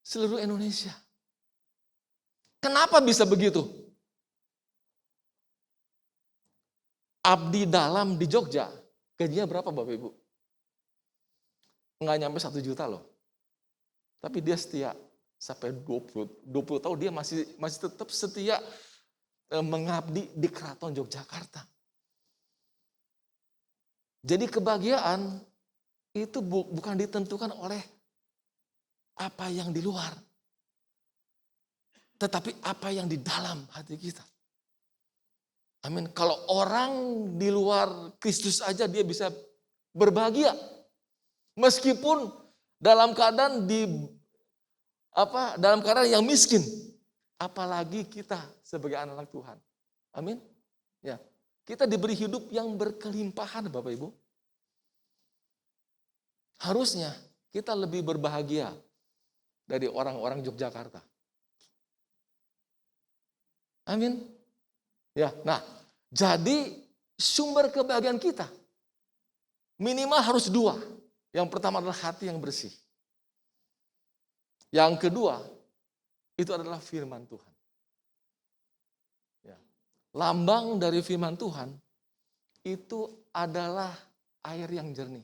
seluruh Indonesia. Kenapa bisa begitu? Abdi dalam di Jogja, gajinya berapa Bapak Ibu? Nggak nyampe 1 juta loh. Tapi dia setia sampai 20 tahun dia masih tetap setia mengabdi di Keraton Yogyakarta. Jadi kebahagiaan itu bukan ditentukan oleh apa yang di luar. Tetapi apa yang di dalam hati kita. Amin. Kalau orang di luar Kristus aja dia bisa berbahagia. Meskipun dalam keadaan dalam keadaan yang miskin, apalagi kita sebagai anak Tuhan. Amin. Ya. Kita diberi hidup yang berkelimpahan, Bapak Ibu. Harusnya kita lebih berbahagia dari orang-orang Yogyakarta. Amin. Ya. Nah, jadi sumber kebahagiaan kita minimal harus 2. Yang pertama adalah hati yang bersih. Yang kedua, itu adalah firman Tuhan. Ya. Lambang dari firman Tuhan, itu adalah air yang jernih.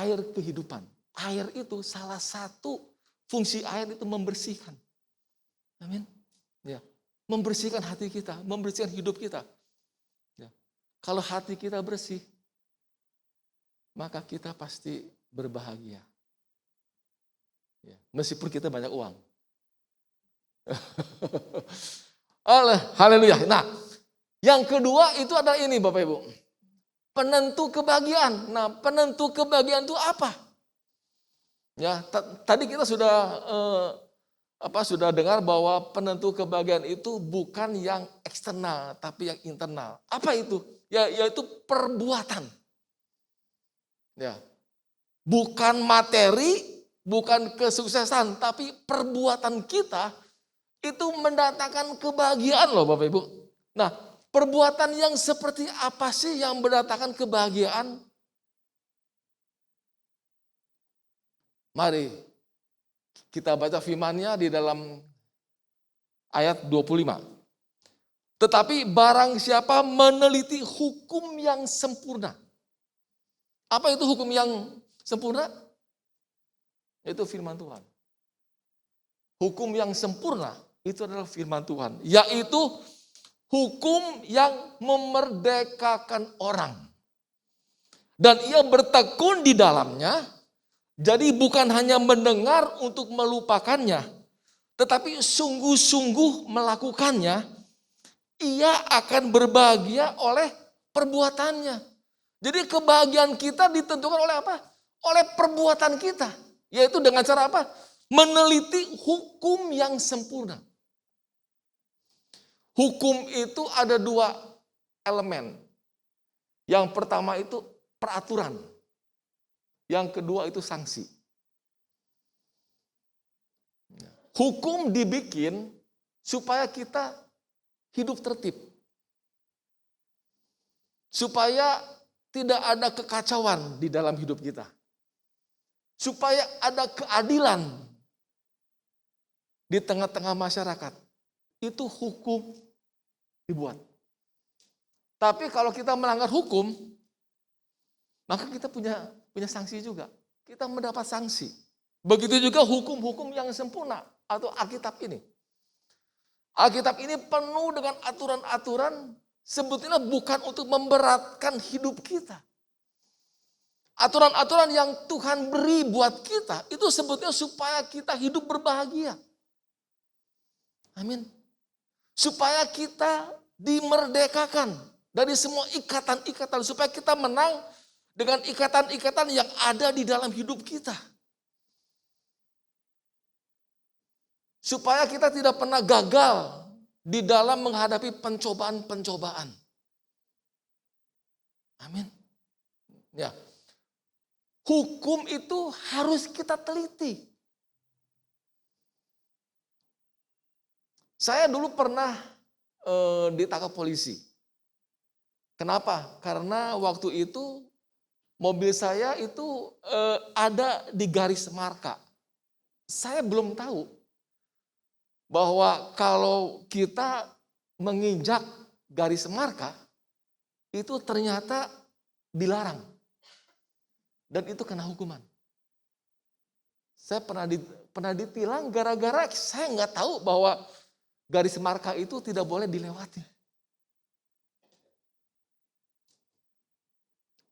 Air kehidupan. Air itu salah satu fungsi air itu membersihkan. Amin. Ya. Membersihkan hati kita, membersihkan hidup kita. Ya. Kalau hati kita bersih, maka kita pasti berbahagia. Ya, meskipun kita banyak uang. Haleluya. Nah, yang kedua itu adalah ini Bapak Ibu. Penentu kebahagiaan. Nah, penentu kebahagiaan itu apa? Ya, tadi kita sudah dengar bahwa penentu kebahagiaan itu bukan yang eksternal, tapi yang internal. Apa itu? Yaitu perbuatan. Ya. Bukan materi, bukan kesuksesan, tapi perbuatan kita itu mendatangkan kebahagiaan loh Bapak Ibu. Nah, perbuatan yang seperti apa sih yang mendatangkan kebahagiaan? Mari kita baca firman-Nya di dalam ayat 25. Tetapi barang siapa meneliti hukum yang sempurna. Apa itu hukum yang sempurna? Itu firman Tuhan. Hukum yang sempurna itu adalah firman Tuhan. Yaitu hukum yang memerdekakan orang. Dan ia bertekun di dalamnya. Jadi bukan hanya mendengar untuk melupakannya. Tetapi sungguh-sungguh melakukannya. Ia akan berbahagia oleh perbuatannya. Jadi kebahagiaan kita ditentukan oleh apa? Oleh perbuatan kita. Yaitu dengan cara apa? Meneliti hukum yang sempurna. Hukum itu ada 2 elemen. Yang pertama itu peraturan. Yang kedua itu sanksi. Hukum dibikin supaya kita hidup tertib. Supaya tidak ada kekacauan di dalam hidup kita. Supaya ada keadilan di tengah-tengah masyarakat. Itu hukum dibuat. Tapi kalau kita melanggar hukum, maka kita punya sanksi juga. Kita mendapat sanksi. Begitu juga hukum-hukum yang sempurna atau Alkitab ini. Alkitab ini penuh dengan aturan-aturan sebetulnya bukan untuk memberatkan hidup kita. Aturan-aturan yang Tuhan beri buat kita itu sebetulnya supaya kita hidup berbahagia. Amin. Supaya kita dimerdekakan dari semua ikatan-ikatan. Supaya kita menang dengan ikatan-ikatan yang ada di dalam hidup kita. Supaya kita tidak pernah gagal di dalam menghadapi pencobaan-pencobaan. Amin. Ya. Hukum itu harus kita teliti. Saya dulu pernah ditangkap polisi. Kenapa? Karena waktu itu mobil saya itu ada di garis marka. Saya belum tahu bahwa kalau kita menginjak garis marka, itu ternyata dilarang. Dan itu kena hukuman. Saya pernah ditilang gara-gara saya nggak tahu bahwa garis marka itu tidak boleh dilewati.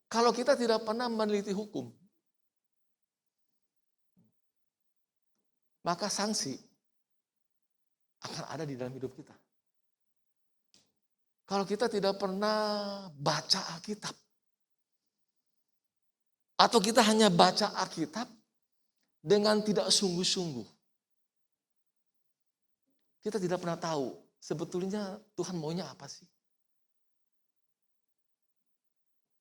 Kalau kita tidak pernah meneliti hukum, maka sanksi akan ada di dalam hidup kita. Kalau kita tidak pernah baca Alkitab, atau kita hanya baca Alkitab dengan tidak sungguh-sungguh, kita tidak pernah tahu sebetulnya Tuhan maunya apa sih.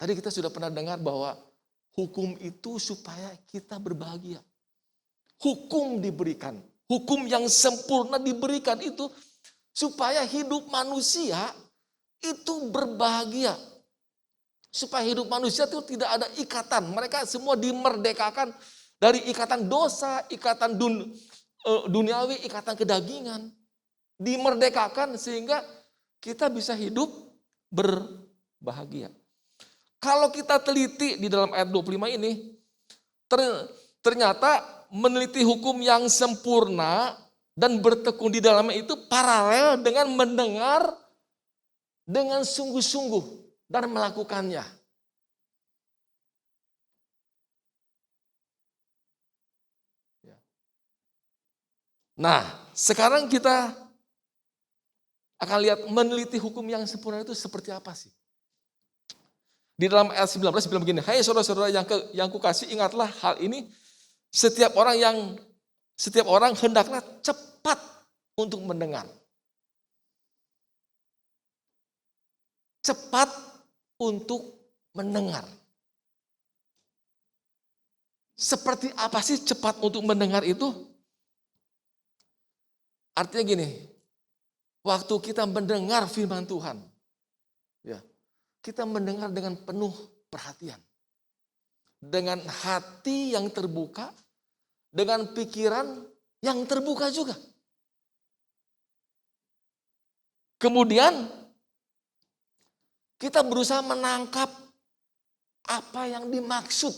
Tadi kita sudah pernah dengar bahwa hukum itu supaya kita berbahagia. Hukum diberikan, hukum yang sempurna diberikan itu supaya hidup manusia itu berbahagia. Supaya hidup manusia itu tidak ada ikatan. Mereka semua dimerdekakan dari ikatan dosa, ikatan duniawi, ikatan kedagingan. Dimerdekakan sehingga kita bisa hidup berbahagia. Kalau kita teliti di dalam ayat 25 ini, ternyata meneliti hukum yang sempurna dan bertekun di dalamnya itu paralel dengan mendengar dengan sungguh-sungguh dan melakukannya. Nah, sekarang kita akan lihat meneliti hukum yang sempurna itu seperti apa sih. Di dalam ayat 19 bilang begini, hai saudara-saudara yang kukasih, ingatlah hal ini, setiap orang hendaklah cepat untuk mendengar. Cepat untuk mendengar. Seperti apa sih cepat untuk mendengar itu? Artinya gini, waktu kita mendengar firman Tuhan, ya, kita mendengar dengan penuh perhatian. Dengan hati yang terbuka, dengan pikiran yang terbuka juga. Kemudian kita berusaha menangkap apa yang dimaksud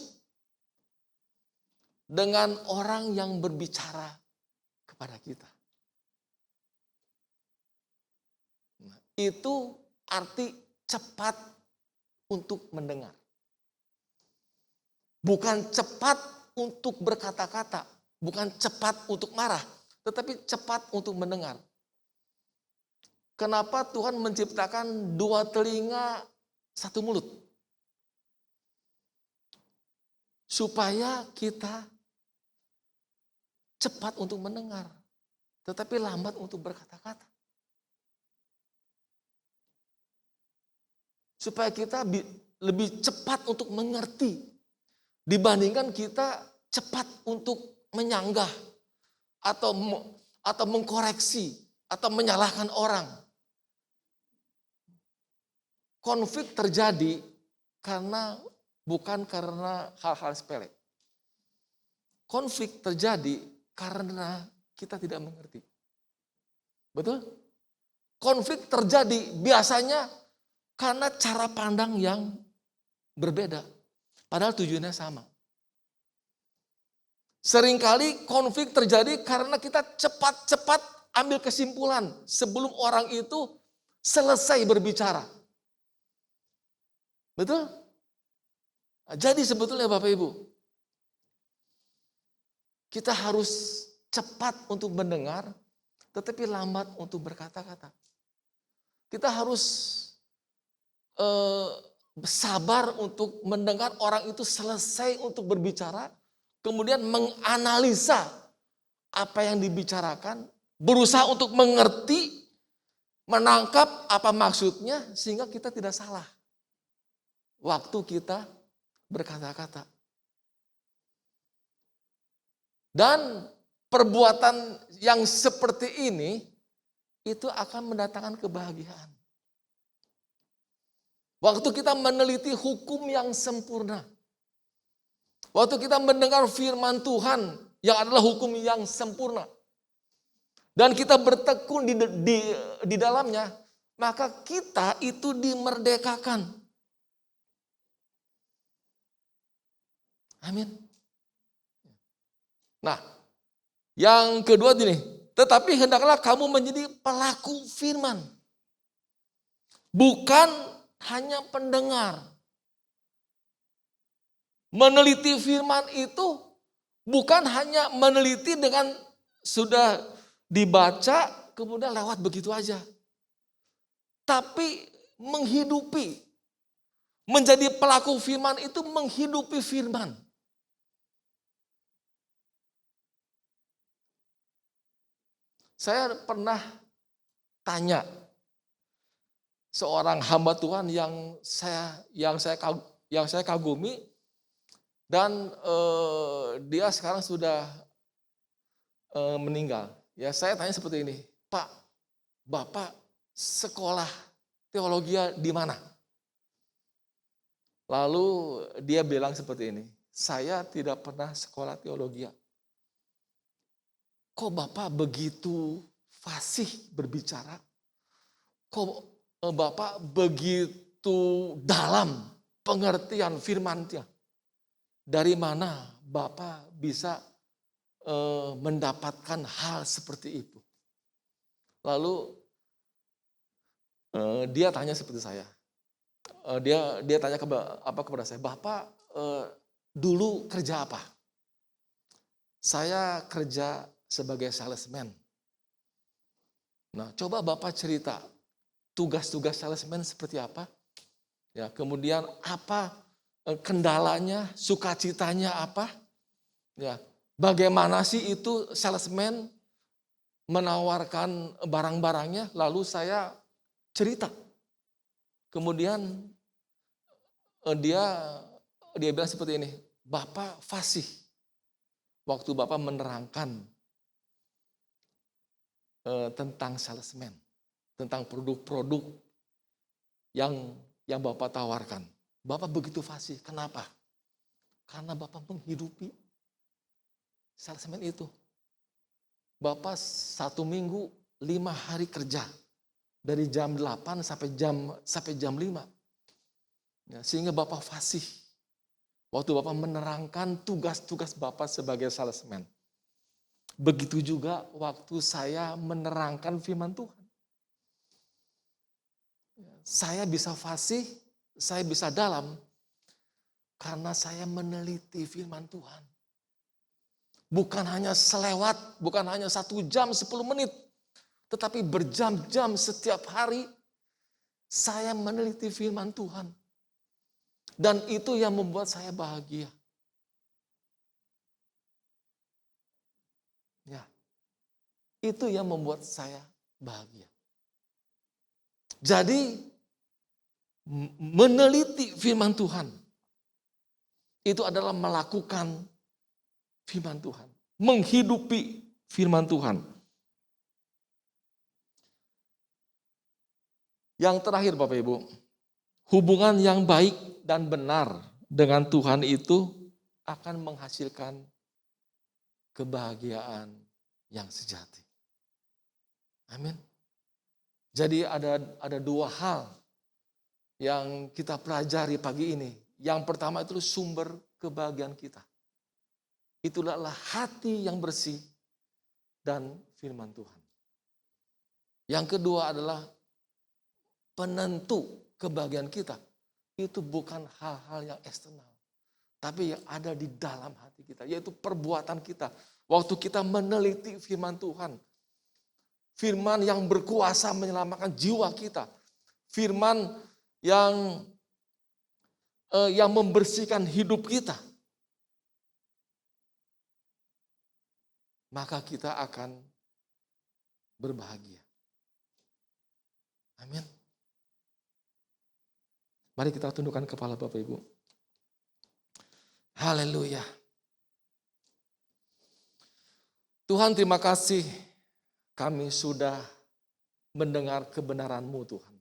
dengan orang yang berbicara kepada kita. Nah, itu arti cepat untuk mendengar. Bukan cepat untuk berkata-kata, bukan cepat untuk marah, tetapi cepat untuk mendengar. Kenapa Tuhan menciptakan 2 telinga, 1 mulut? Supaya kita cepat untuk mendengar, tetapi lambat untuk berkata-kata. Supaya kita lebih cepat untuk mengerti dibandingkan kita cepat untuk menyanggah atau mengkoreksi atau menyalahkan orang. Konflik terjadi bukan karena hal-hal sepele. Konflik terjadi karena kita tidak mengerti. Betul? Konflik terjadi biasanya karena cara pandang yang berbeda. Padahal tujuannya sama. Seringkali konflik terjadi karena kita cepat-cepat ambil kesimpulan sebelum orang itu selesai berbicara. Betul? Jadi sebetulnya Bapak Ibu, kita harus cepat untuk mendengar, tetapi lambat untuk berkata-kata. Kita harus sabar untuk mendengar orang itu selesai untuk berbicara, kemudian menganalisa apa yang dibicarakan, berusaha untuk mengerti, menangkap apa maksudnya, sehingga kita tidak salah waktu kita berkata-kata. Dan perbuatan yang seperti ini itu akan mendatangkan kebahagiaan. Waktu kita meneliti hukum yang sempurna. Waktu kita mendengar firman Tuhan yang adalah hukum yang sempurna. Dan kita bertekun di dalamnya, maka kita itu dimerdekakan. Amin. Nah, yang kedua gini, tetapi hendaklah kamu menjadi pelaku firman. Bukan hanya pendengar. Meneliti firman itu bukan hanya meneliti dengan sudah dibaca kemudian lewat begitu aja. Tapi menghidupi. Menjadi pelaku firman itu menghidupi firman. Saya pernah tanya seorang hamba Tuhan yang saya kagumi, dan dia sekarang sudah meninggal. Ya, saya tanya seperti ini, Pak, Bapak sekolah teologi di mana? Lalu dia bilang seperti ini, saya tidak pernah sekolah teologi. Kok Bapak begitu fasih berbicara? Kok Bapak begitu dalam pengertian firman-Nya? Dari mana Bapak bisa mendapatkan hal seperti itu? Lalu dia tanya seperti saya. Dia tanya kepada saya, Bapak dulu kerja apa? Saya kerja sebagai salesman. Nah, coba Bapak cerita tugas-tugas salesman seperti apa? Ya, kemudian apa kendalanya, sukacitanya apa? Ya, bagaimana sih itu salesman menawarkan barang-barangnya? Lalu saya cerita. Kemudian dia bilang seperti ini, Bapak fasih waktu Bapak menerangkan tentang salesman, tentang produk-produk yang Bapak tawarkan. Bapak begitu fasih. Kenapa? Karena Bapak menghidupi salesman itu. Bapak 1 minggu 5 hari kerja. Dari jam 8 sampai jam 5. Ya, sehingga Bapak fasih. Waktu Bapak menerangkan tugas-tugas Bapak sebagai salesman. Begitu juga waktu saya menerangkan firman Tuhan. Saya bisa fasih, saya bisa dalam, karena saya meneliti firman Tuhan. Bukan hanya selewat, bukan hanya 1 jam 10 menit, tetapi berjam-jam setiap hari saya meneliti firman Tuhan. Dan itu yang membuat saya bahagia. Ya, itu yang membuat saya bahagia. Jadi, meneliti firman Tuhan, itu adalah melakukan firman Tuhan. Menghidupi firman Tuhan. Yang terakhir Bapak Ibu, hubungan yang baik dan benar dengan Tuhan itu akan menghasilkan kebahagiaan yang sejati. Amin. Jadi ada dua hal yang kita pelajari pagi ini. Yang pertama itu sumber kebahagiaan kita. Itulah hati yang bersih dan firman Tuhan. Yang kedua adalah penentu kebahagiaan kita. Itu bukan hal-hal yang eksternal. Tapi yang ada di dalam hati kita. Yaitu perbuatan kita. Waktu kita meneliti firman Tuhan. Firman yang berkuasa menyelamatkan jiwa kita. Firman yang membersihkan hidup kita. Maka kita akan berbahagia. Amin. Mari kita tundukkan kepala Bapak Ibu. Haleluya. Tuhan, terima kasih kami sudah mendengar kebenaran-Mu Tuhan.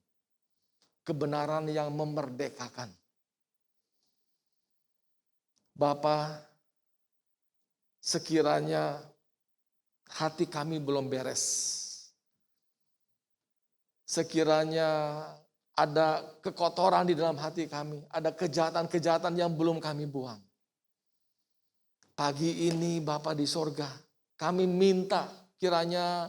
Kebenaran yang memerdekakan. Bapa, sekiranya hati kami belum beres. Sekiranya ada kekotoran di dalam hati kami. Ada kejahatan-kejahatan yang belum kami buang. Pagi ini Bapa di sorga, kami minta kiranya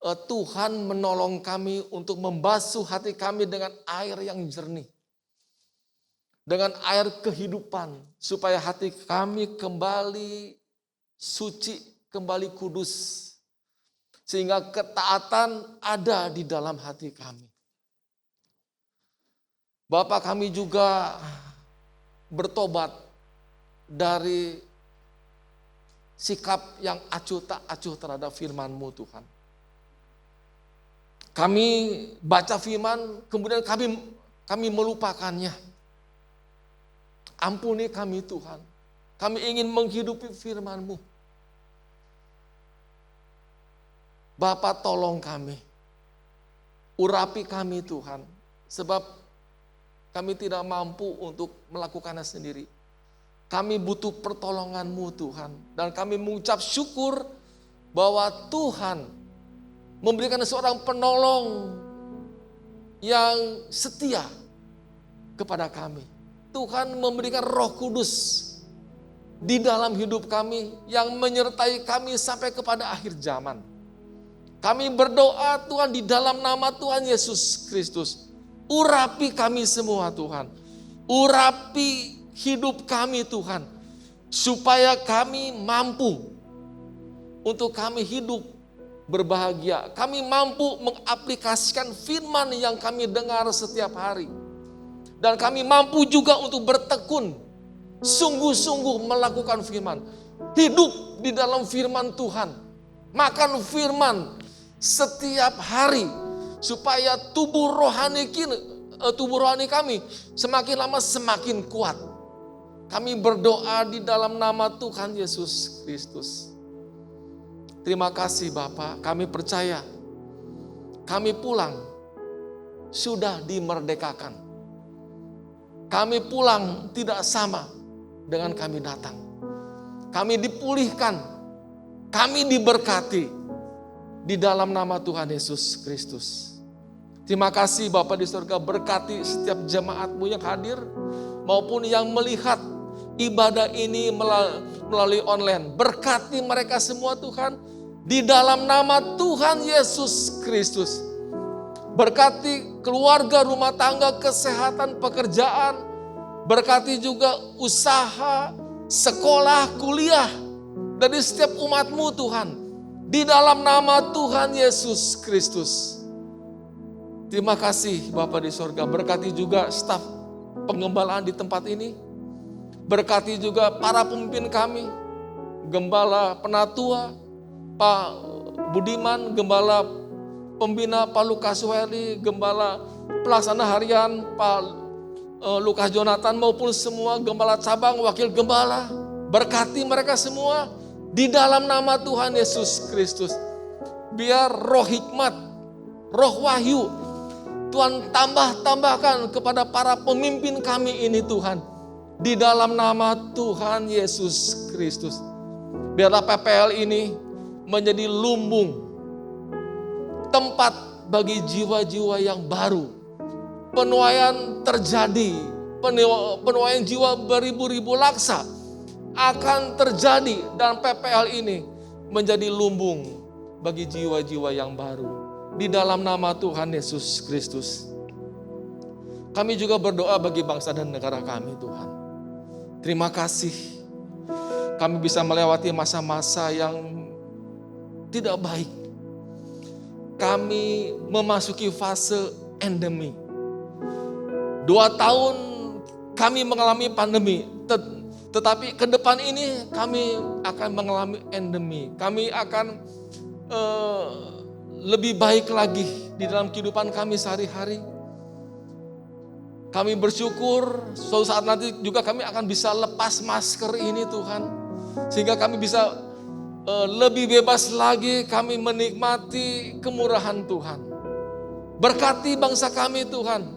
Tuhan menolong kami untuk membasuh hati kami dengan air yang jernih. Dengan air kehidupan. Supaya hati kami kembali suci, kembali kudus. Sehingga ketaatan ada di dalam hati kami. Bapak, kami juga bertobat dari sikap yang acuh tak acuh terhadap firman-Mu Tuhan. Kami baca firman, kemudian kami melupakannya. Ampuni kami Tuhan. Kami ingin menghidupi firman-Mu. Bapa, tolong kami. Urapi kami Tuhan. Sebab kami tidak mampu untuk melakukannya sendiri. Kami butuh pertolongan-Mu Tuhan. Dan kami mengucap syukur bahwa Tuhan memberikan seorang penolong yang setia kepada kami. Tuhan memberikan Roh Kudus di dalam hidup kami yang menyertai kami sampai kepada akhir zaman. Kami berdoa Tuhan di dalam nama Tuhan Yesus Kristus. Urapi kami semua Tuhan. Urapi hidup kami Tuhan. Supaya kami mampu untuk kami hidup berbahagia. Kami mampu mengaplikasikan firman yang kami dengar setiap hari. Dan kami mampu juga untuk bertekun. Sungguh-sungguh melakukan firman. Hidup di dalam firman Tuhan. Makan firman setiap hari. Supaya tubuh rohani kami semakin lama semakin kuat. Kami berdoa di dalam nama Tuhan Yesus Kristus. Terima kasih Bapak, kami percaya kami pulang sudah dimerdekakan. Kami pulang tidak sama dengan kami datang. Kami dipulihkan, kami diberkati di dalam nama Tuhan Yesus Kristus. Terima kasih Bapa di surga, berkati setiap jemaat-Mu yang hadir maupun yang melihat ibadah ini melalui online. Berkati mereka semua Tuhan di dalam nama Tuhan Yesus Kristus. Berkati keluarga, rumah tangga, kesehatan, pekerjaan. Berkati juga usaha, sekolah, kuliah dari setiap umat-Mu Tuhan. Di dalam nama Tuhan Yesus Kristus. Terima kasih Bapa di sorga. Berkati juga staf penggembalaan di tempat ini. Berkati juga para pemimpin kami. Gembala Penatua, Pak Budiman, Gembala Pembina Pak Lukas Suheri, Gembala Pelaksana Harian Pak Lukas Jonathan, maupun semua Gembala Cabang, Wakil Gembala. Berkati mereka semua. Di dalam nama Tuhan Yesus Kristus. Biar roh hikmat, roh wahyu Tuhan tambahkan kepada para pemimpin kami ini Tuhan. Di dalam nama Tuhan Yesus Kristus. Biarlah PPL ini menjadi lumbung, tempat bagi jiwa-jiwa yang baru. Penuaian terjadi, penuaian jiwa beribu-ribu laksa akan terjadi dan PPL ini menjadi lumbung bagi jiwa-jiwa yang baru. Di dalam nama Tuhan Yesus Kristus. Kami juga berdoa bagi bangsa dan negara kami Tuhan. Terima kasih. Kami bisa melewati masa-masa yang tidak baik. Kami memasuki fase endemi. 2 tahun kami mengalami pandemi. Tetapi ke depan ini kami akan mengalami endemi. Kami akan lebih baik lagi di dalam kehidupan kami sehari-hari. Kami bersyukur suatu saat nanti juga kami akan bisa lepas masker ini Tuhan. Sehingga kami bisa lebih bebas lagi kami menikmati kemurahan Tuhan. Berkati bangsa kami Tuhan.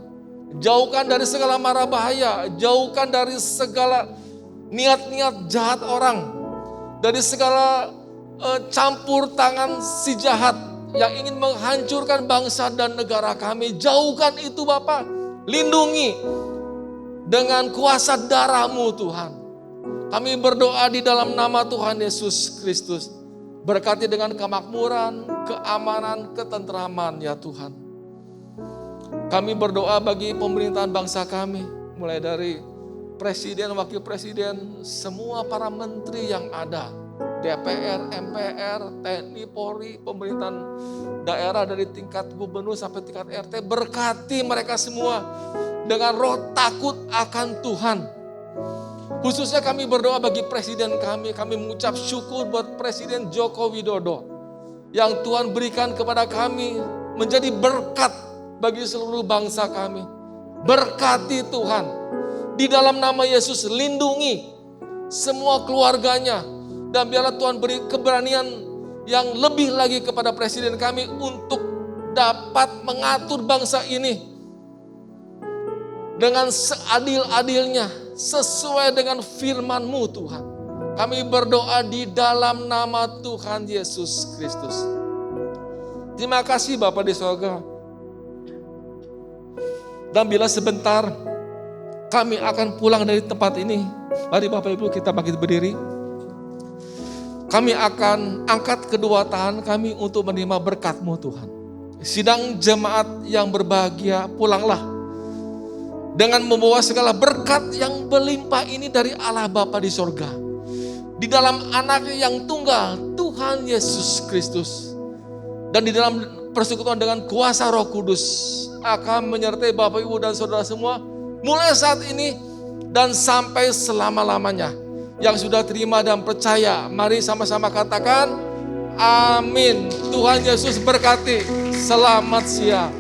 Jauhkan dari segala mara bahaya. Jauhkan dari segala niat-niat jahat orang. Dari segala campur tangan si jahat yang ingin menghancurkan bangsa dan negara kami. Jauhkan itu Bapa. Lindungi dengan kuasa darah-Mu Tuhan. Kami berdoa di dalam nama Tuhan Yesus Kristus. Berkati dengan kemakmuran, keamanan, ketentraman ya Tuhan. Kami berdoa bagi pemerintahan bangsa kami. Mulai dari presiden, wakil presiden, semua para menteri yang ada. DPR, MPR, TNI, Polri, pemerintahan daerah dari tingkat gubernur sampai tingkat RT. Berkati mereka semua dengan roh takut akan Tuhan. Khususnya kami berdoa bagi presiden kami. Kami mengucap syukur buat Presiden Joko Widodo. Yang Tuhan berikan kepada kami menjadi berkat bagi seluruh bangsa kami. Berkati Tuhan. Di dalam nama Yesus lindungi semua keluarganya. Dan biarlah Tuhan beri keberanian yang lebih lagi kepada presiden kami untuk dapat mengatur bangsa ini dengan seadil-adilnya sesuai dengan firman-Mu Tuhan. Kami berdoa di dalam nama Tuhan Yesus Kristus. Terima kasih Bapa di sorga. Dan bila sebentar kami akan pulang dari tempat ini, mari Bapak Ibu kita bangkit berdiri. Kami akan angkat kedua tangan kami untuk menerima berkat-Mu Tuhan. Sidang jemaat yang berbahagia, pulanglah dengan membawa segala berkat yang berlimpah ini dari Allah Bapa di sorga. Di dalam anak yang tunggal, Tuhan Yesus Kristus. Dan di dalam persekutuan dengan kuasa Roh Kudus akan menyertai Bapak Ibu dan saudara semua mulai saat ini dan sampai selama-lamanya. Yang sudah terima dan percaya, mari sama-sama katakan amin. Tuhan Yesus berkati. Selamat siang.